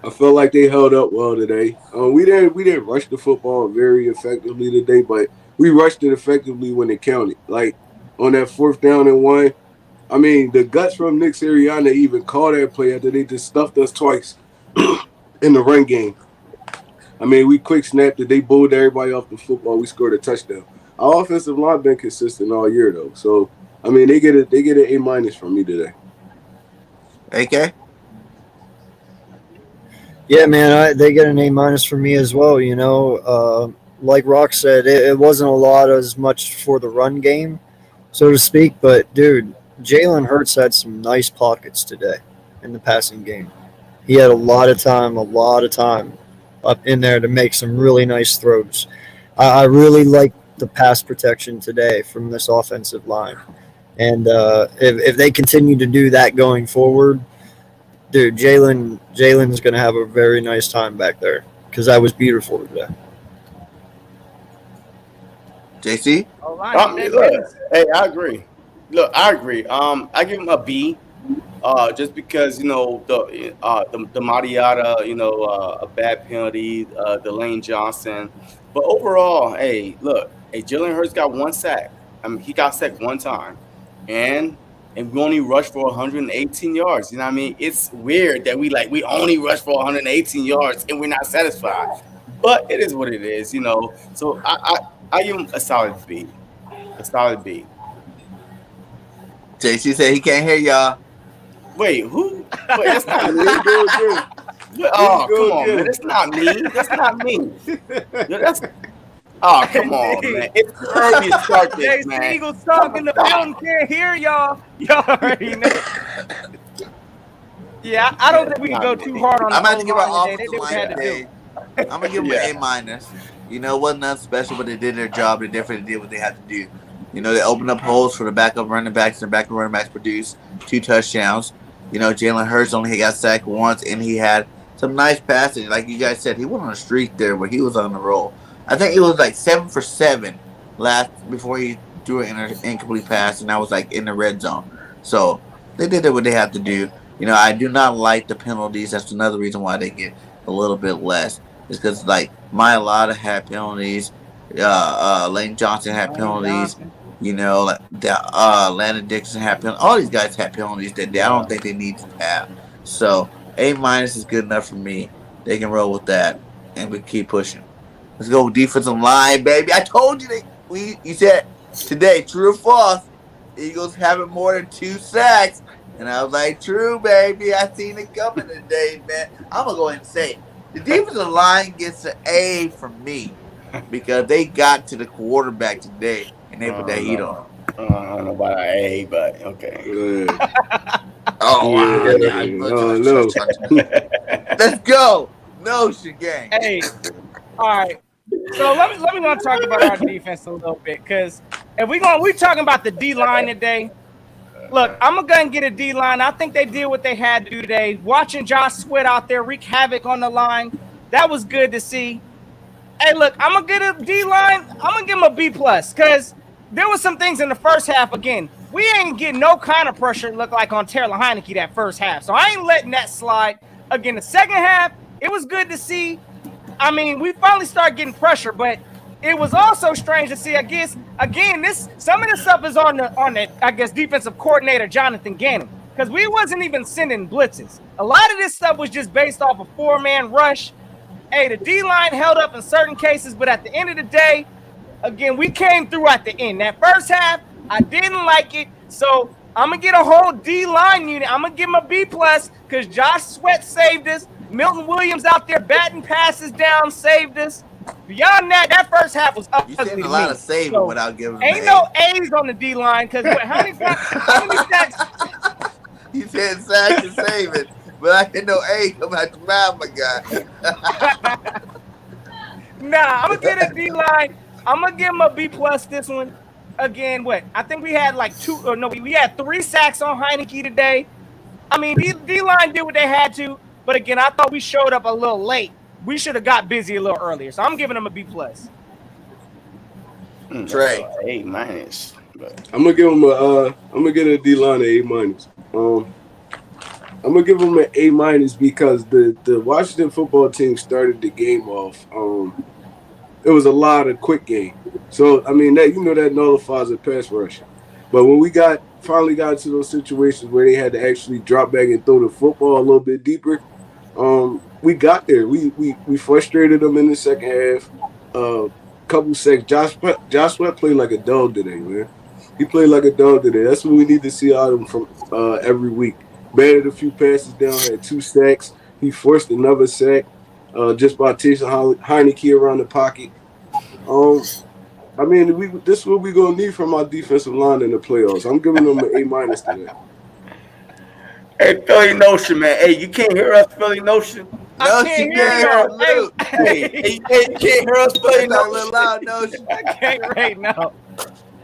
I felt like they held up well today. We didn't rush the football very effectively today, but we rushed it effectively when it counted. Like on that 4th down and 1. I mean, the guts from Nick Sirianni even called that play after they just stuffed us twice in the run game. I mean, we quick snapped it. They bowled everybody off the football. We scored a touchdown. Our offensive line been consistent all year though. So I mean, they get an A- from me today. AK? Yeah, man, they get an A- from me as well. Like Rock said, it wasn't a lot as much for the run game, so to speak. But dude, Jalen Hurts had some nice pockets today in the passing game. He had a lot of time up in there to make some really nice throws. I really like the pass protection today from this offensive line, and if they continue to do that going forward, dude, Jalen's going to have a very nice time back there because that was beautiful today. JC? Hey, I agree. Look, I agree. I give him a B, just because the Mariota, a bad penalty, the Lane Johnson, but overall, Jalen Hurts got 1 sack. I mean, he got sacked 1 time, and we only rushed for 118 yards. You know what I mean? It's weird that we only rushed for 118 yards and we're not satisfied. But it is what it is, So I give him a solid B. A solid B. JC said he can't hear y'all. Wait, who? Wait, that's not me. Oh, come on, man. That's not me. That's not me. Oh, come on, man. It's early to start this, Jay man. Eagles talking the building can't hear y'all. Y'all already know. Yeah, I don't think we can go too hard on the I'm about to give our O-line today. They offensive did what they line had to do. today. I'm gonna give them an A-. You know, it wasn't nothing special, but they did their job. They definitely did what they had to do. You know, they opened up holes for the backup running backs, and the backup running backs produced 2 touchdowns. You know, Jalen Hurts only got sacked once, and he had some nice passing. Like you guys said, he went on a streak there, but he was on the roll. I think it was like 7 for 7 before he threw an incomplete pass, and that was like in the red zone. So they did what they had to do. You know, I do not like the penalties. That's another reason why they get a little bit less. It's because like Mailata had penalties, Lane Johnson had penalties. You know, like Landon Dixon had penalties. All these guys had penalties that I don't think they need to have. So A- is good enough for me. They can roll with that, and we keep pushing. Let's go defensive line, baby. I told you you said today, true or false, Eagles having more than 2 sacks. And I was like, true, baby. I seen it coming today, man. I'm going to go ahead and say it. The defensive line gets an A from me because they got to the quarterback today and they put that heat on him. I don't know about an A, but okay. No. Let's go. Notion gang. Hey, all right. So let me want to talk about our defense a little bit, because if we talking about the D line today. Look, I'm gonna go and get a D line. I think they did what they had to do today. Watching Josh Sweat out there wreak havoc on the line, that was good to see. Hey, look, I'm gonna get a D line. I'm gonna give him a B plus, because there was some things in the first half. Again, we ain't getting no kind of pressure. Look like on Taylor Heineke that first half, so I ain't letting that slide. Again, the second half, it was good to see. I mean, we finally started getting pressure, but it was also strange to see. I guess again, some of this stuff is on the I guess defensive coordinator Jonathan Gannon, because we wasn't even sending blitzes. A lot of this stuff was just based off a 4-man rush. Hey, the D line held up in certain cases, but at the end of the day, again, we came through at the end. That first half, I didn't like it, so I'm gonna get a whole D line unit. I'm gonna give him a B plus because Josh Sweat saved us. Milton Williams out there batting passes down saved us. Beyond that first half was ugly. You said a lot of saving without giving them ain't no A's on the D line, because how many sacks? You said sacks and saving, but I didn't know A come out your mouth, my guy. Nah, I'm gonna get a D line. I'm gonna give him a B plus this one. Again, I think we had like we had 3 sacks on Heineke today. I mean, D line did what they had to, but again, I thought we showed up a little late. We should have got busy a little earlier, so I'm giving him a B plus. Trey, A-. I'm gonna give him I'm gonna get a D line an A-. I'm gonna give him an A- because the Washington football team started the game off. It was a lot of quick game, so I mean that that nullifies a pass rush. But when we finally got into those situations where they had to actually drop back and throw the football a little bit deeper, we got there. We frustrated them in the second half. Couple sacks. Josh Sweat played like a dog today, man. He played like a dog today. That's what we need to see out of him from every week. Batted a few passes down, had 2 sacks. He forced another sack just by chasing Heineke around the pocket. I mean, this is what we're gonna need from our defensive line in the playoffs. I'm giving them an A- to that. Hey, Philly Notion, man. Hey, you can't hear us, Philly Notion. No, she can't hear you. Hey, you can't hear us, Philly Notion. A little Notion. loud, Notion. I can't right now.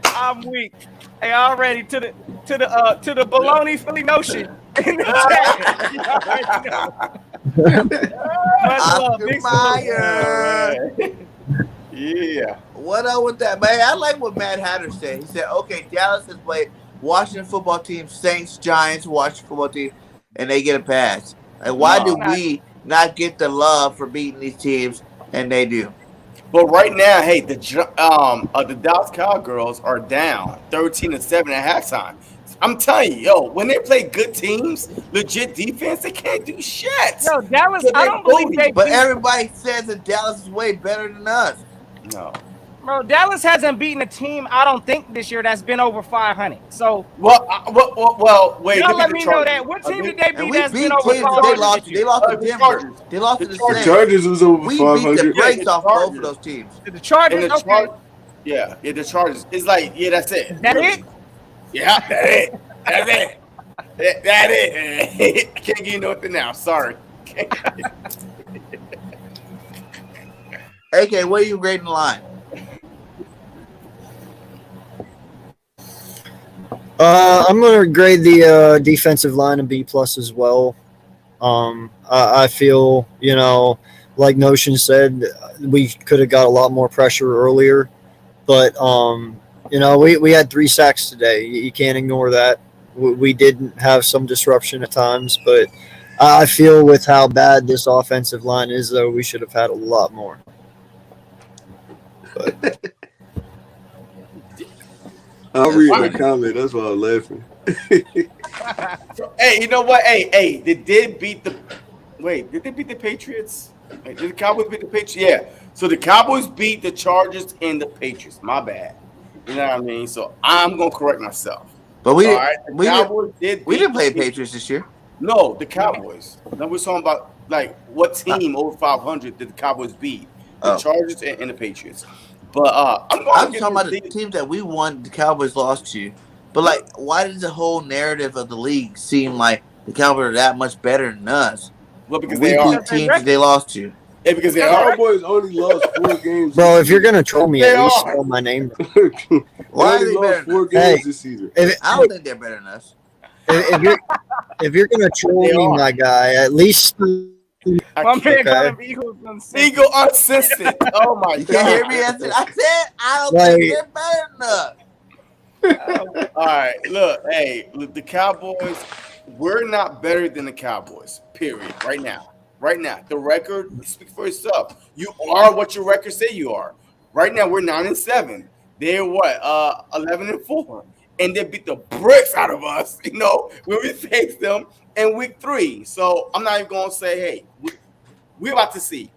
I'm weak. Hey, already to the baloney Philly Notion in the chat. You already know. Much love, big Meyer. Yeah. What up with that, man? I like what Matt Hatter said. He said, okay, Dallas has played Washington football team, Saints, Giants, Washington football team, and they get a pass. Like, why do we not get the love for beating these teams, and they do? But right now, hey, the Dallas Cowgirls are down 13-7 at halftime. I'm telling you, when they play good teams, legit defense, they can't do shit. Yo, Dallas, I don't believe they. But everybody says that Dallas is way better than us. No. Bro, Dallas hasn't beaten a team, I don't think, this year that's been over 500. So, Wait, y'all they beat let the me know Chargers. that. What team did they And beat we that's been beat over teams that 500 this they year? lost to The Denver. Chargers. They lost The to the The Chargers. Saints. Chargers was over We beat the 500. brakes the off both of Chargers. those teams. The Chargers, And the okay. Yeah, the Chargers. It's like, yeah, that's it. Is that Really. it? Yeah, that's it. That's it. That it. I can't give you nothing now. Sorry. AK, what are you grading the line? I'm gonna grade the defensive line a B+ as well. I feel, like Notion said, we could have got a lot more pressure earlier, but we had 3 sacks today. You can't ignore that. We didn't have some disruption at times, but I feel with how bad this offensive line is, though, we should have had a lot more. But I'll read the comment. That's why I'm laughing. Hey, you know what? Hey, they did beat the. Wait, did they beat the Patriots? Wait, did the Cowboys beat the Patriots? Yeah. So the Cowboys beat the Chargers and the Patriots. My bad. You know what I mean? So I'm gonna correct myself. But we didn't play Patriots this year. No, the Cowboys. Now we're talking about like what team over 500 did the Cowboys beat? The Chargers and the Patriots. But I'm talking about the teams that we won, the Cowboys lost to. But like, why does the whole narrative of the league seem like the Cowboys are that much better than us? Well, because we they beat are teams that they lost to. Yeah, because the Cowboys only lost 4 games. Bro, if you're gonna troll me, at least spell my name. Why are they lost 4 games this season? I don't think they're better than us. If you're gonna troll me, my guy, at least. My man called him Eagle uncensored. Oh my You god! can't hear me answer. I said I don't think they're better than us. All right, look, the Cowboys. We're not better than the Cowboys. Period. Right now, the record speaks for itself. You are what your record say you are. Right now, we're 9-7. They're what? 11-4, and they beat the bricks out of us. When we faced them in week 3. So I'm not even gonna say, hey, we're about to see.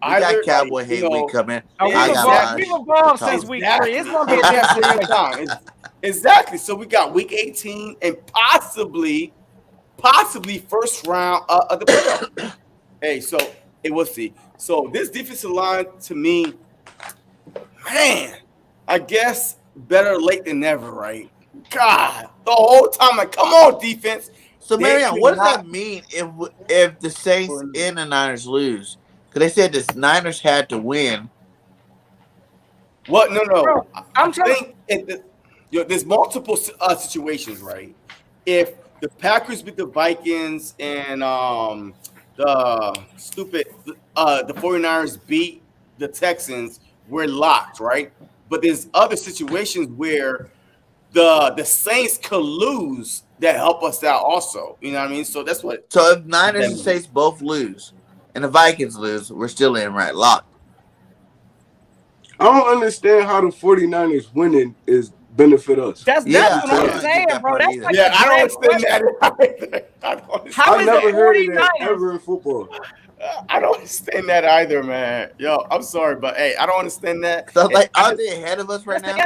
We got Cowboy hate week coming. We've evolved since week 3. It's gonna be a different time. Exactly. So we got week 18 and possibly first round of the playoff. Hey, so we'll see. So this defensive line, to me, man, I guess better late than never, right? God, the whole time, like, come on, defense. So, Marianne, what does that mean if the Saints and the Niners lose? Because they said the Niners had to win. What? No. I think there's multiple situations, right? If the Packers beat the Vikings and the 49ers beat the Texans, we're locked, right? But there's other situations where the Saints could lose that help us out also. You know what I mean? So that's what. So if Niners and Saints both lose and the Vikings lose, we're still in right locked. I don't understand how the 49ers winning is benefit us. That's what I'm saying, bro. That's like I don't understand that either. I never heard of that ever in football. I don't understand that either, man. Yo, I'm sorry, but hey, I don't understand that. So, like, are they ahead of us right now? I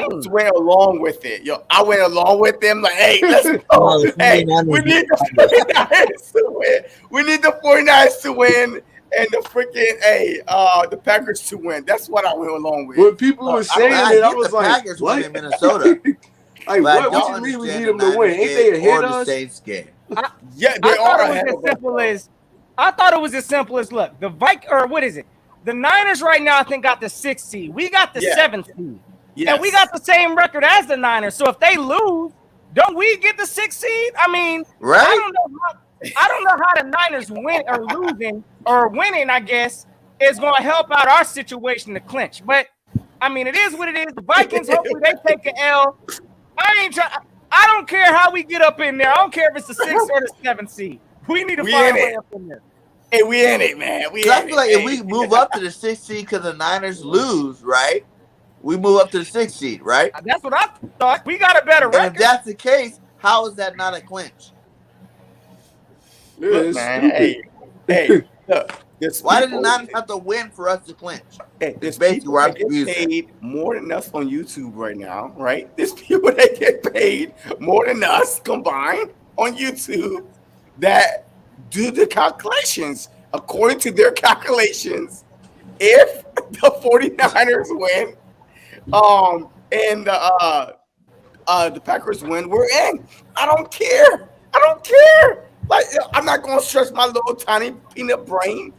just went along with it. I went along with them. Like, hey, let's go. Hey, we need the 49ers to win. We need the 49ers to win. And the freaking the Packers to win. That's what I went along with. When people were saying it, I was like, Packers what? win in Minnesota. Like, what you mean we need them to win? Ain't they ahead of us? Saints game. Yeah, they are ahead of us. I thought it was as simple as, look, the what is it? The Niners right now, I think, got the 6th seed. We got the 7th seed. Yes. And we got the same record as the Niners. So if they lose, don't we get the 6th seed? I mean, right? I don't know how the Niners win or losing or winning, I guess, is going to help out our situation to clinch. But, I mean, it is what it is. The Vikings, hopefully they take an L. I don't care how we get up in there. I don't care if it's the 6th or the 7th seed. We need to find a way up in there. Hey, we in it, man. I feel like if we move up to the 6th seed because the Niners lose, right? We move up to the 6th seed, right? That's what I thought. We got a better record. And if that's the case, how is that not a clinch? Yeah, look, man, hey, look. Why did the Niners have to win for us to clinch? Hey, there's basically people where I'm that get confused. paid more than us on YouTube right now, right? There's people that get paid more than us combined on YouTube that do the calculations. According to their calculations, if the 49ers win, and the Packers win, we're in. I don't care. Like, I'm not gonna stress my little tiny peanut brain,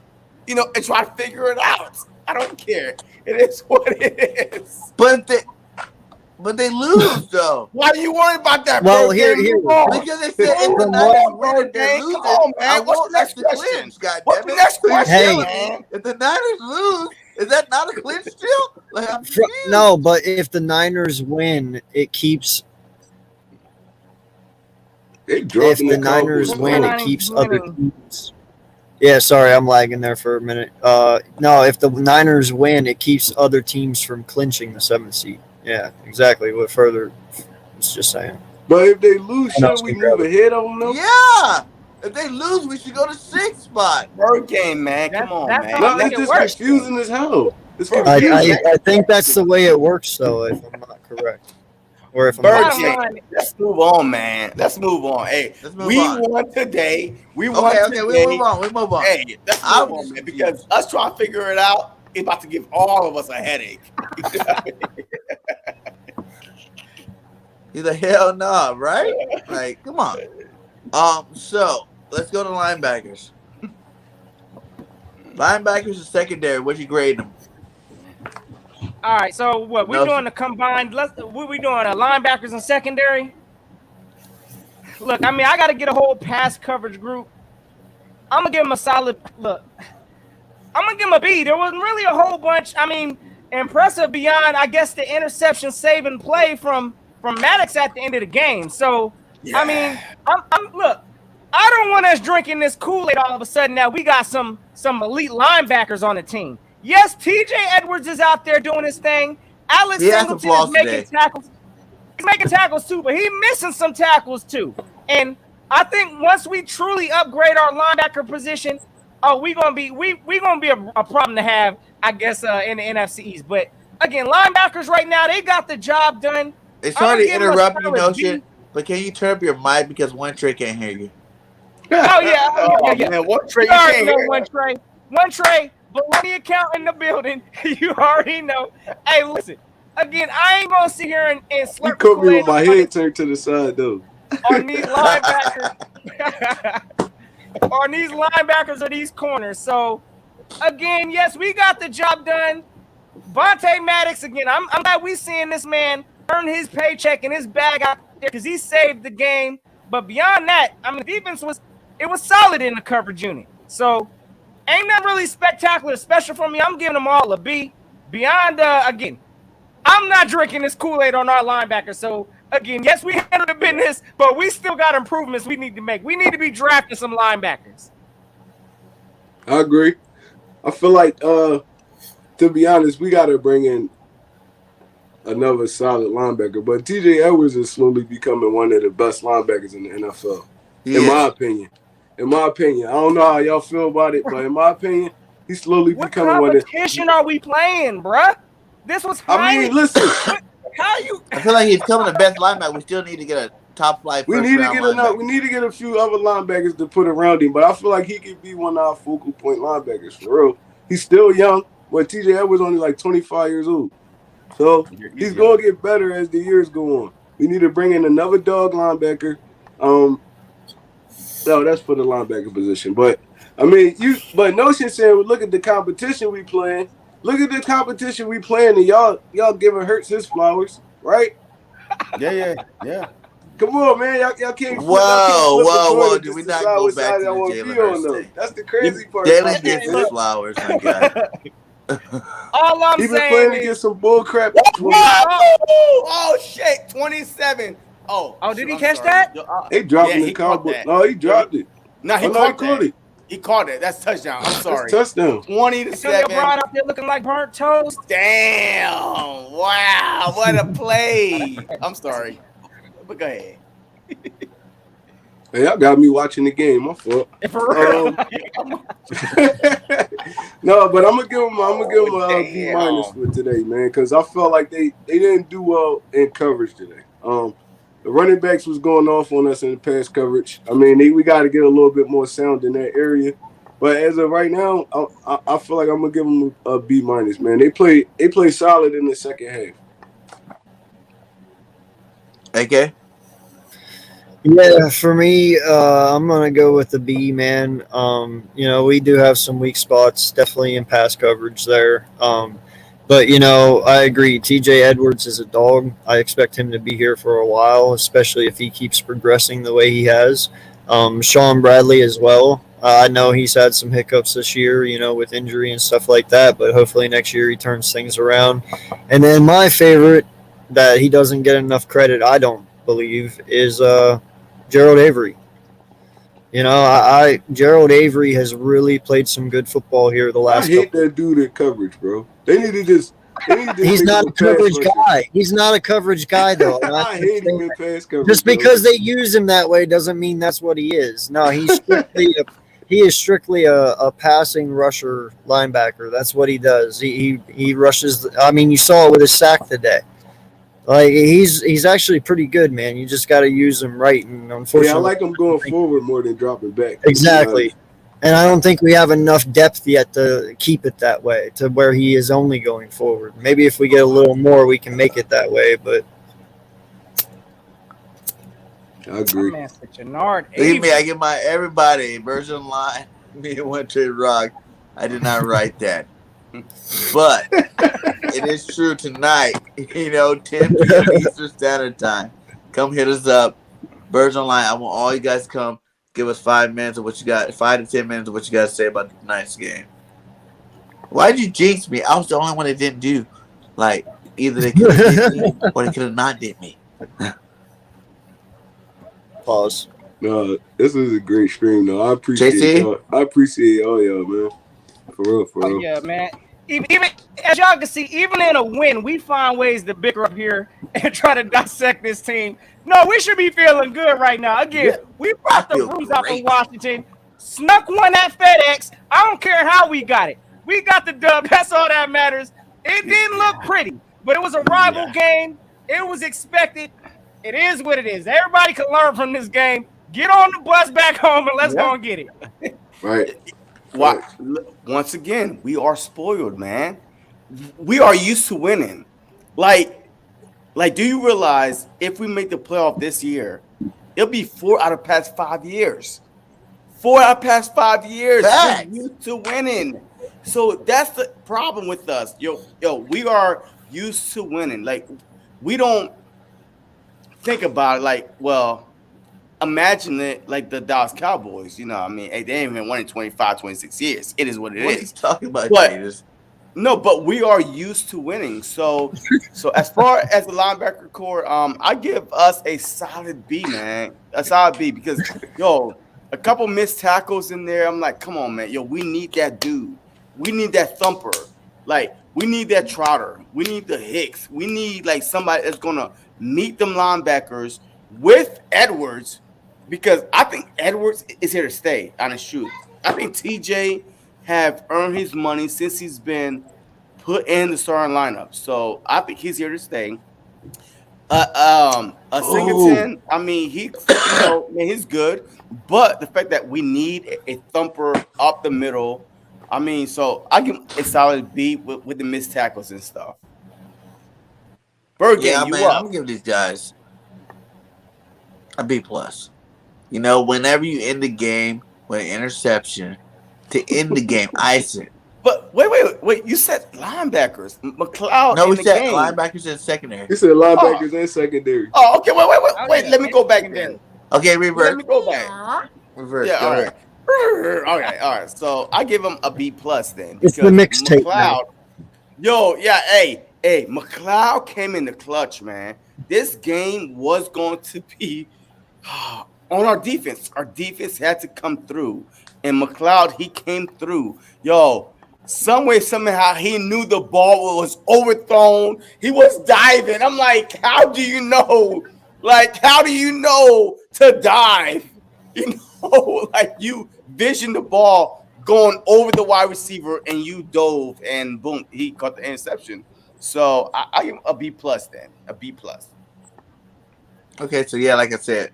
and try to figure it out. I don't care. It is what it is. But they lose though. Why are you worried about that? Well, bro? here. Because they said if the Niners win and they're losing, Come on, man. I What's won't the next let the question? clinch. God What's damn the it! next question, Hey. man? If the Niners lose, is that not a clinch still? Like, I'm confused. No, but if the Niners win, it keeps. If the Niners win, it keeps other teams. Yeah, sorry, I'm lagging there for a minute. No, if the Niners win, it keeps other teams from clinching the 7th seed. Yeah, exactly. What further? It's just saying. But if they lose, should we move ahead on them? Yeah. If they lose, we should go to 6th spot. Bird game, man. Come on, man. No, it's just confusing as hell. It's I confusing. think that's the way it works, though, if I'm not correct. Or if I'm Bird not game. Let's move on, man. Let's move on. Hey, we won today. We won today. We move on. Hey, let's move on, man, because us trying to figure it out is about to give all of us a headache. He's like, hell no, right? Like, come on. So let's go to linebackers. Linebackers and secondary. What you grade them? All right, so what we're doing the combined? What we doing? Linebackers and secondary. Look, I mean, I got to get a whole pass coverage group. I'm gonna give them a solid look. I'm gonna give them a B. There wasn't really a whole bunch. I mean, impressive beyond, I guess, the interception saving play from Maddox at the end of the game. So, yeah. I mean, I'm look. I don't want us drinking this Kool-Aid all of a sudden. Now we got some elite linebackers on the team. Yes, TJ Edwards is out there doing his thing. Alex Singleton is making tackles. He's making tackles too, but he's missing some tackles too. And I think once we truly upgrade our linebacker position, we're gonna be a problem to have, I guess, in the NFC East. But again, linebackers right now, they got the job done. It's hard to interrupt you, Notion, but can you turn up your mic because one Trey can't hear you? Oh yeah. Man, one Trey, you already know one Trey. Bologna account in the building. You already know. Hey, listen. Again, I ain't gonna sit here and slurp. You caught me with my head turned to the side though. On these linebackers, or these corners. So, again, yes, we got the job done. Vontae Maddox, again, I'm glad we seeing this man earn his paycheck and his bag out there because he saved the game. But beyond that, I mean, the defense was solid in the coverage unit. So. Ain't nothing really spectacular, special for me. I'm giving them all a B. Beyond, again, I'm not drinking this Kool-Aid on our linebackers. So, again, yes, we handled the business, but we still got improvements we need to make. We need to be drafting some linebackers. I agree. I feel like, to be honest, we got to bring in another solid linebacker. But TJ Edwards is slowly becoming one of the best linebackers in the NFL, in my opinion. In my opinion, I don't know how y'all feel about it, but in my opinion, he's slowly becoming one of the. What competition are we playing, bruh? This was. I mean, listen. How you? I feel like he's becoming the best linebacker. We still need to get a top flight. We need to get a few other linebackers to put around him, but I feel like he could be one of our focal point linebackers for real. He's still young, but TJ Edwards only like 25 years old, so he's gonna get better as the years go on. We need to bring in another dog linebacker. No, that's for the linebacker position. But I mean, but Notion said, look at the competition we playing. Look at the competition we playing, and y'all giving Hurts his flowers, right? Yeah. Come on, man. Y'all can't. Whoa. Do we not go back to the Jalen Hurts thing? That's the crazy part. Jalen gets his flowers, my guy. All I'm saying is playing against some bull crap. Oh shit, 27. Oh, did he catch that? They dropped the Cowboys. No, he dropped it. No, he caught it. He caught it. That's touchdown. I'm sorry. That's touchdown. 20-7. Brown out there looking like burnt toast. Damn! Wow! What a play! I'm sorry, but go ahead. Hey, y'all got me watching the game. My fault. For real. No, but I'm gonna give them a B minus for today, man, because I felt like they didn't do well in coverage today. The running backs was going off on us in the pass coverage. I mean, we got to get a little bit more sound in that area. But as of right now, I feel like I'm gonna give them a B minus, man. They play solid in the second half. Okay. Yeah, for me, I'm gonna go with the B, man. We do have some weak spots, definitely in pass coverage there. But I agree. TJ Edwards is a dog. I expect him to be here for a while, especially if he keeps progressing the way he has. Sean Bradley as well. I know he's had some hiccups this year, with injury and stuff like that. But hopefully next year he turns things around. And then my favorite that he doesn't get enough credit, I don't believe, is Gerald Avery. Gerald Avery has really played some good football here the last. I hate that dude in coverage, bro. They need to just. He's not a coverage guy. He's not a coverage guy, though. I hate him in pass coverage. Just because they use him that way doesn't mean that's what he is. No, he is strictly a passing rusher linebacker. That's what he does. He rushes. You saw it with his sack today. Like he's actually pretty good, man. You just got to use him right, and unfortunately, I like him going forward more than dropping back. Exactly, and I don't think we have enough depth yet to keep it that way to where he is only going forward. Maybe if we get a little more, we can make it that way. But I agree. Believe me, I give everybody version line. Me and Went to Rock. I did not write that. But it is true tonight, 10 p.m. Eastern Standard Time. Come hit us up. Birds Online. I want all you guys to come give us 5 minutes of what you got, 5 to 10 minutes of what you got to say about tonight's game. Why did you jinx me? I was the only one that didn't do. Like, either they could have did me or they could have not did me. Pause. No, this is a great stream, though. I appreciate all y'all, man. For real. Oh, yeah, man. Even as y'all can see, even in a win, we find ways to bicker up here and try to dissect this team. No, we should be feeling good right now. Again, we brought the brooms out from Washington, snuck one at FedEx. I don't care how we got it. We got the dub. That's all that matters. It didn't look pretty, but it was a rival game. It was expected. It is what it is. Everybody can learn from this game. Get on the bus back home and let's go and get it. Right. Why? Once again, we are spoiled, man. We are used to winning. Like, do you realize if we make the playoff this year, it'll be 4 out of past 5 years. 4 out of past 5 years. We're used to winning. So that's the problem with us. Yo, we are used to winning. Like, we don't think about it like, well, imagine it like the Dallas Cowboys, they ain't even won in 25, 26 years. It is what it is. What he's talking about, no, but we are used to winning. So as far as the linebacker core, I give us a solid B, man. A solid B because, a couple missed tackles in there. I'm like, come on, man. We need that dude. We need that thumper. Like, we need that Trotter. We need the Hicks. We need, somebody that's going to meet them linebackers with Edwards. Because I think Edwards is here to stay, honest truth. I think TJ have earned his money since he's been put in the starting lineup. So I think he's here to stay. Singleton, he's good. But the fact that we need a thumper up the middle, so I give a solid B with the missed tackles and stuff. Bergen, I'm gonna give these guys a B plus. Whenever you end the game with an interception to end the game, ice it. But wait. You said linebackers. McLeod. No, we said linebackers and secondary. You said linebackers and secondary. Oh, okay. Wait. Let me go back then. Okay, reverse. Let me go back. Reverse. Yeah, all right. All right. So I give him a B plus then. It's the mixtape. Hey, McLeod came in the clutch, man. This game was going to be on our defense. Our defense had to come through. And McLeod, he came through. Some way, somehow, he knew the ball was overthrown. He was diving. I'm like, how do you know? How do you know to dive? Like you visioned the ball going over the wide receiver and you dove and boom, he caught the interception. So I give him a B plus then, a B plus. Okay, so yeah, like I said,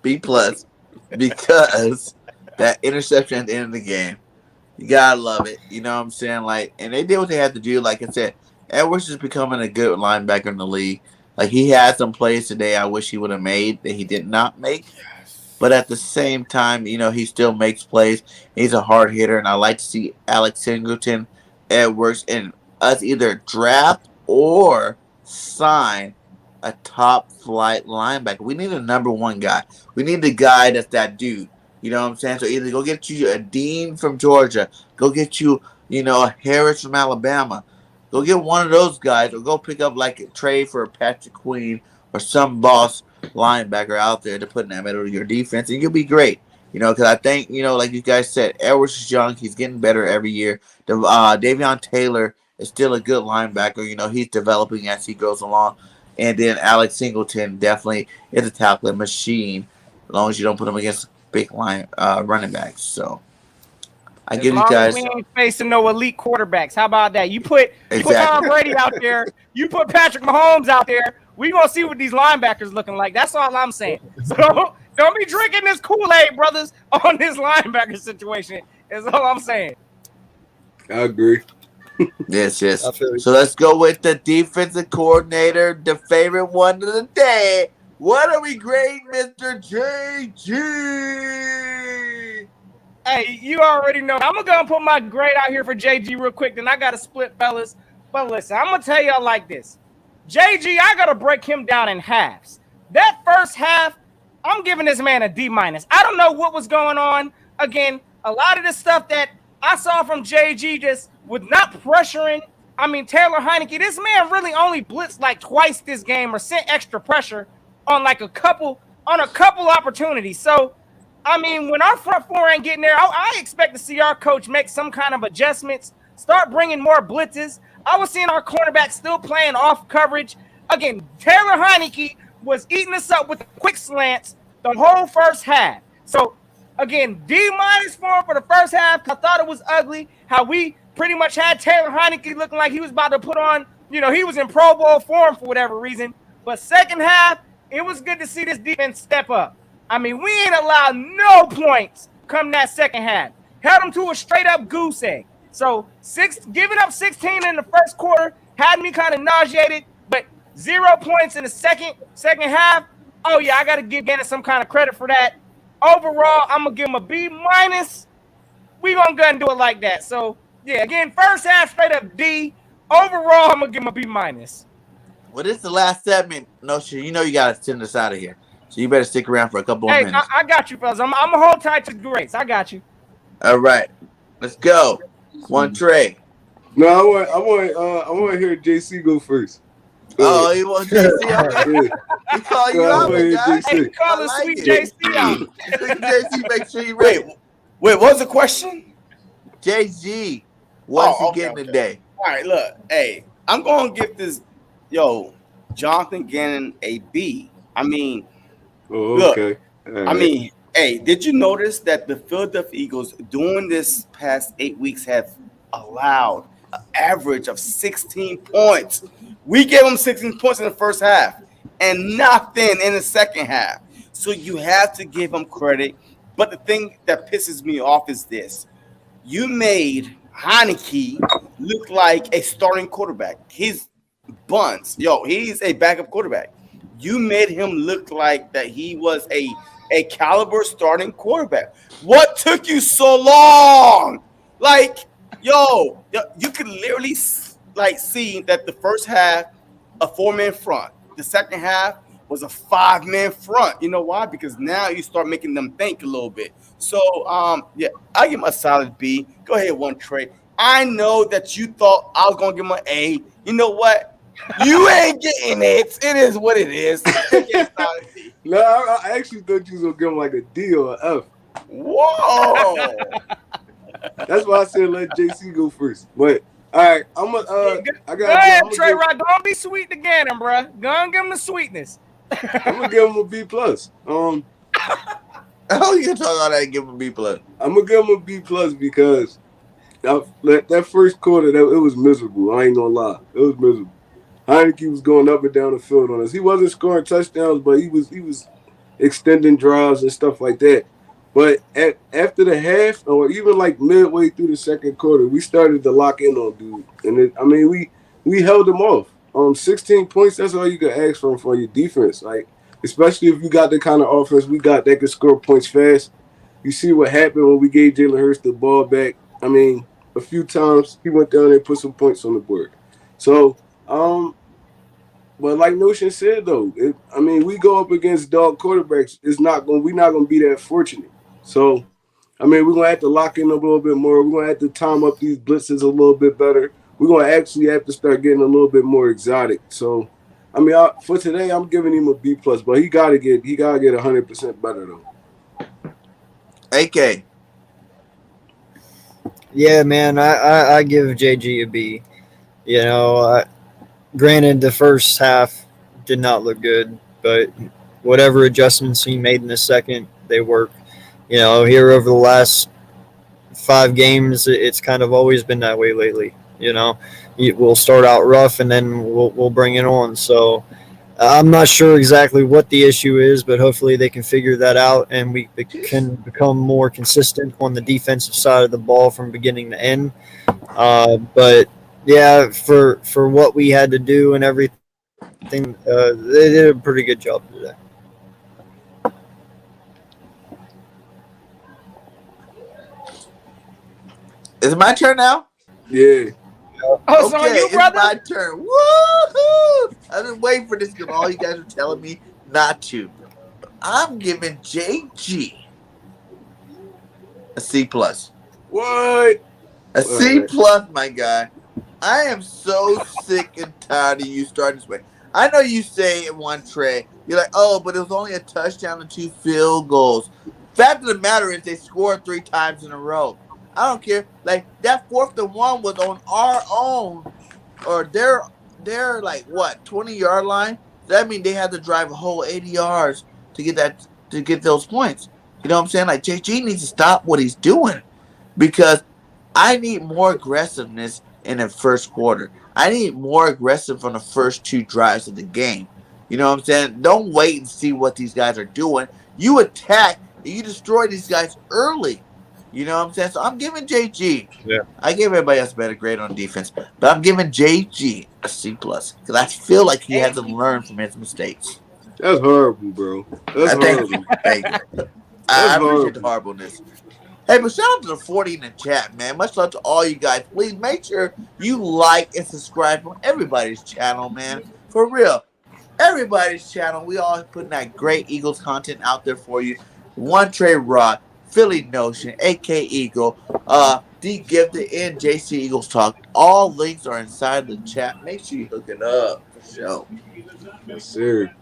B plus because that interception at the end of the game. You gotta love it. You know what I'm saying? Like, and they did what they had to do. Like I said, Edwards is becoming a good linebacker in the league. Like he had some plays today I wish he would have made that he did not make. But at the same time, he still makes plays. He's a hard hitter, and I like to see Alex Singleton, Edwards, and us either draft or sign a top flight linebacker. We need a number one guy. We need the guy that's that dude. You know what I'm saying? So either go get you a Dean from Georgia, go get you, a Harris from Alabama. Go get one of those guys, or go pick up like a trade for Patrick Queen or some boss linebacker out there to put in that middle of your defense, and you'll be great. Because I think, like you guys said, Edwards is young. He's getting better every year. Davion Taylor is still a good linebacker. He's developing as he goes along. And then Alex Singleton definitely is a tackling machine, as long as you don't put him against big running backs. So I give you guys. We ain't facing no elite quarterbacks. How about that? You put Tom Brady out there. You put Patrick Mahomes out there. We gonna see what these linebackers looking like. That's all I'm saying. So don't be drinking this Kool-Aid, brothers, on this linebacker situation. Is all I'm saying. I agree. Yes. So let's go with the defensive coordinator, the favorite one of the day. What are we grading, Mr. JG? Hey, you already know. I'm gonna put my grade out here for JG real quick. Then I got to split, fellas. But listen, I'm gonna tell y'all like this. JG, I gotta break him down in halves. That first half, I'm giving this man a D minus. I don't know what was going on. Again, a lot of the stuff that I saw from JG just with not pressuring. I mean, Taylor Heineke, this man really only blitzed like twice this game or sent extra pressure on a couple opportunities. So, I mean, when our front four ain't getting there, I expect to see our coach make some kind of adjustments, start bringing more blitzes. I was seeing our cornerback still playing off coverage. Again, Taylor Heineke was eating us up with the quick slants the whole first half. So, again, D minus for him for the first half. I thought it was ugly how we pretty much had Taylor Heineke looking like he was about to put on, he was in Pro Bowl form for whatever reason. But second half, it was good to see this defense step up. I mean, we ain't allowed no points come that second half. Held them to a straight-up goose egg. So giving up 16 in the first quarter had me kind of nauseated, but 0 points in the second half. Oh, yeah, I got to give Gannon some kind of credit for that. Overall, I'm going to give him a B minus. We going to go and do it like that. So, yeah, again, first half straight up D. Overall, I'm going to give him a B minus. Well, this is the last segment. No shit. You got to send us out of here. So you better stick around for a couple more minutes. I got you, fellas. I'm going to hold tight to the grace. I got you. All right. Let's go. One Trey. No, I want to hear JC go first. Oh, you want JC? Okay. He call you out, guys. Hey, he call us sweet JC out. JC, make sure you ready. Wait, what's the question? JG, what's he getting today? All right, look. Hey, I'm going to give this, Jonathan Gannon a B. I mean, okay. Look, I mean, hey, did you notice that the Philadelphia Eagles during this past 8 weeks have allowed an average of 16 points? We gave them 16 points in the first half and nothing in the second half. So you have to give them credit. But the thing that pisses me off is this. You made Heineke look like a starting quarterback. His bunts, he's a backup quarterback. You made him look like that he was a caliber starting quarterback. What took you so long? You could literally see that the first half, a 4-man front. The second half was a 5-man front. You know why? Because now you start making them think a little bit. So, I give him a solid B. Go ahead, one Trey. I know that you thought I was going to give him an A. You know what? You ain't getting it. It is what it is. No, I actually thought you was going to give him like a D or an F. Whoa. That's why I said let JC go first. But, all right, I'm going to Go ahead, Trey Rod. Don't be sweet to Gannon, bro. Go and give him the sweetness. I'm going to give him a B+. Oh, you talk all that and give him a B plus. I'm gonna give him a B plus because that first quarter it was miserable. I ain't gonna lie, it was miserable. Heineke was going up and down the field on us. He wasn't scoring touchdowns, but he was extending drives and stuff like that. But after the half, or even like midway through the second quarter, we started to lock in on dude, and we held him off. 16 points. That's all you can ask for your defense. Like, especially if you got the kind of offense we got that can score points fast. You see what happened when we gave Jalen Hurts the ball back. I mean, a few times he went down there and put some points on the board. So, but like Notion said though, we go up against dog quarterbacks. We're not gonna be that fortunate. So, we're gonna have to lock in a little bit more. We're gonna have to time up these blitzes a little bit better. We're gonna actually have to start getting a little bit more exotic. So, for today, I'm giving him a B plus, but he gotta get 100% better though. AK. Yeah, man, I give JG a B. You know, granted, the first half did not look good, but whatever adjustments he made in the second, they work. You know, here over the last 5 games, it's kind of always been that way lately. You know, we'll start out rough and then we'll bring it on. So I'm not sure exactly what the issue is, but hopefully they can figure that out and we can become more consistent on the defensive side of the ball from beginning to end. But yeah, for what we had to do and everything, they did a pretty good job today. Is it my turn now? Yeah. Oh, so Okay, you, brother? it's my turn. Woohoo! I've been waiting for this because all you guys are telling me not to. I'm giving JG a C plus. What? A C plus, my guy. I am so sick and tired of you starting this way. I know you say in one tray, you're like, oh, but it was only a touchdown and 2 field goals. Fact of the matter is they scored 3 times in a row. I don't care. Like, that 4th and 1 was on our own, or their like, what, 20-yard line? That means they had to drive a whole 80 yards to get those points. You know what I'm saying? Like, JG needs to stop what he's doing because I need more aggressiveness in the first quarter. I need more aggressive on the first 2 drives of the game. You know what I'm saying? Don't wait and see what these guys are doing. You attack and you destroy these guys early. You know what I'm saying? So I'm giving JG. Yeah. I gave everybody else a better grade on defense, but I'm giving JG a C plus because I feel like he hasn't learned from his mistakes. That's horrible, bro. That's horrible. Thank you. I appreciate the horribleness. Hey, but shout out to the 40 in the chat, man. Much love to all you guys. Please make sure you like and subscribe on everybody's channel, man. For real. Everybody's channel. We all putting that great Eagles content out there for you. One Trey Rod, Philly Notion, AK Eagle, D Gifted, and JC Eagles Talk. All links are inside the chat. Make sure you hook it up for sure. Yes, sir.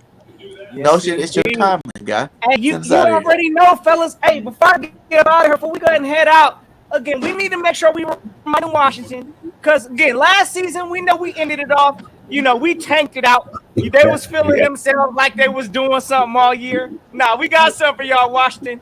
Notion, it's your time, my guy. Hey, you already know, fellas. Hey, before I get out of here, before we go ahead and head out, again, we need to make sure we remind Washington. Because, again, last season, we know we ended it off. You know, we tanked it out. They was feeling themselves like they was doing something all year. Nah, we got something for y'all, Washington.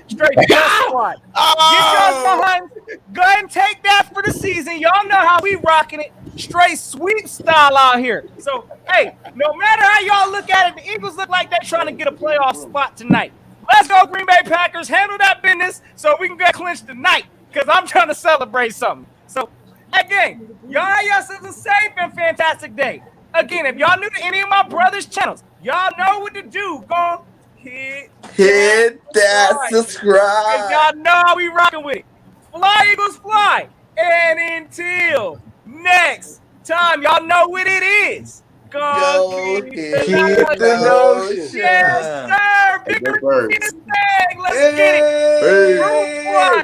Straight just squad. Get y'all behind. Go ahead and take that for the season. Y'all know how we rocking it. Straight sweep style out here. So, hey, no matter how y'all look at it, the Eagles look like they're trying to get a playoff spot tonight. Let's go, Green Bay Packers. Handle that business so we can get clinched tonight because I'm trying to celebrate something. So, again, y'all have yourselves a safe and fantastic day. Again, if y'all new to any of my brother's channels, y'all know what to do. Go hit that subscribe. And y'all know how we rocking with it. Fly, Eagles, fly. And until next time, y'all know what it is. Go keep the notion. Yes, sir. Bigger than this thing. Let's get it. Hey.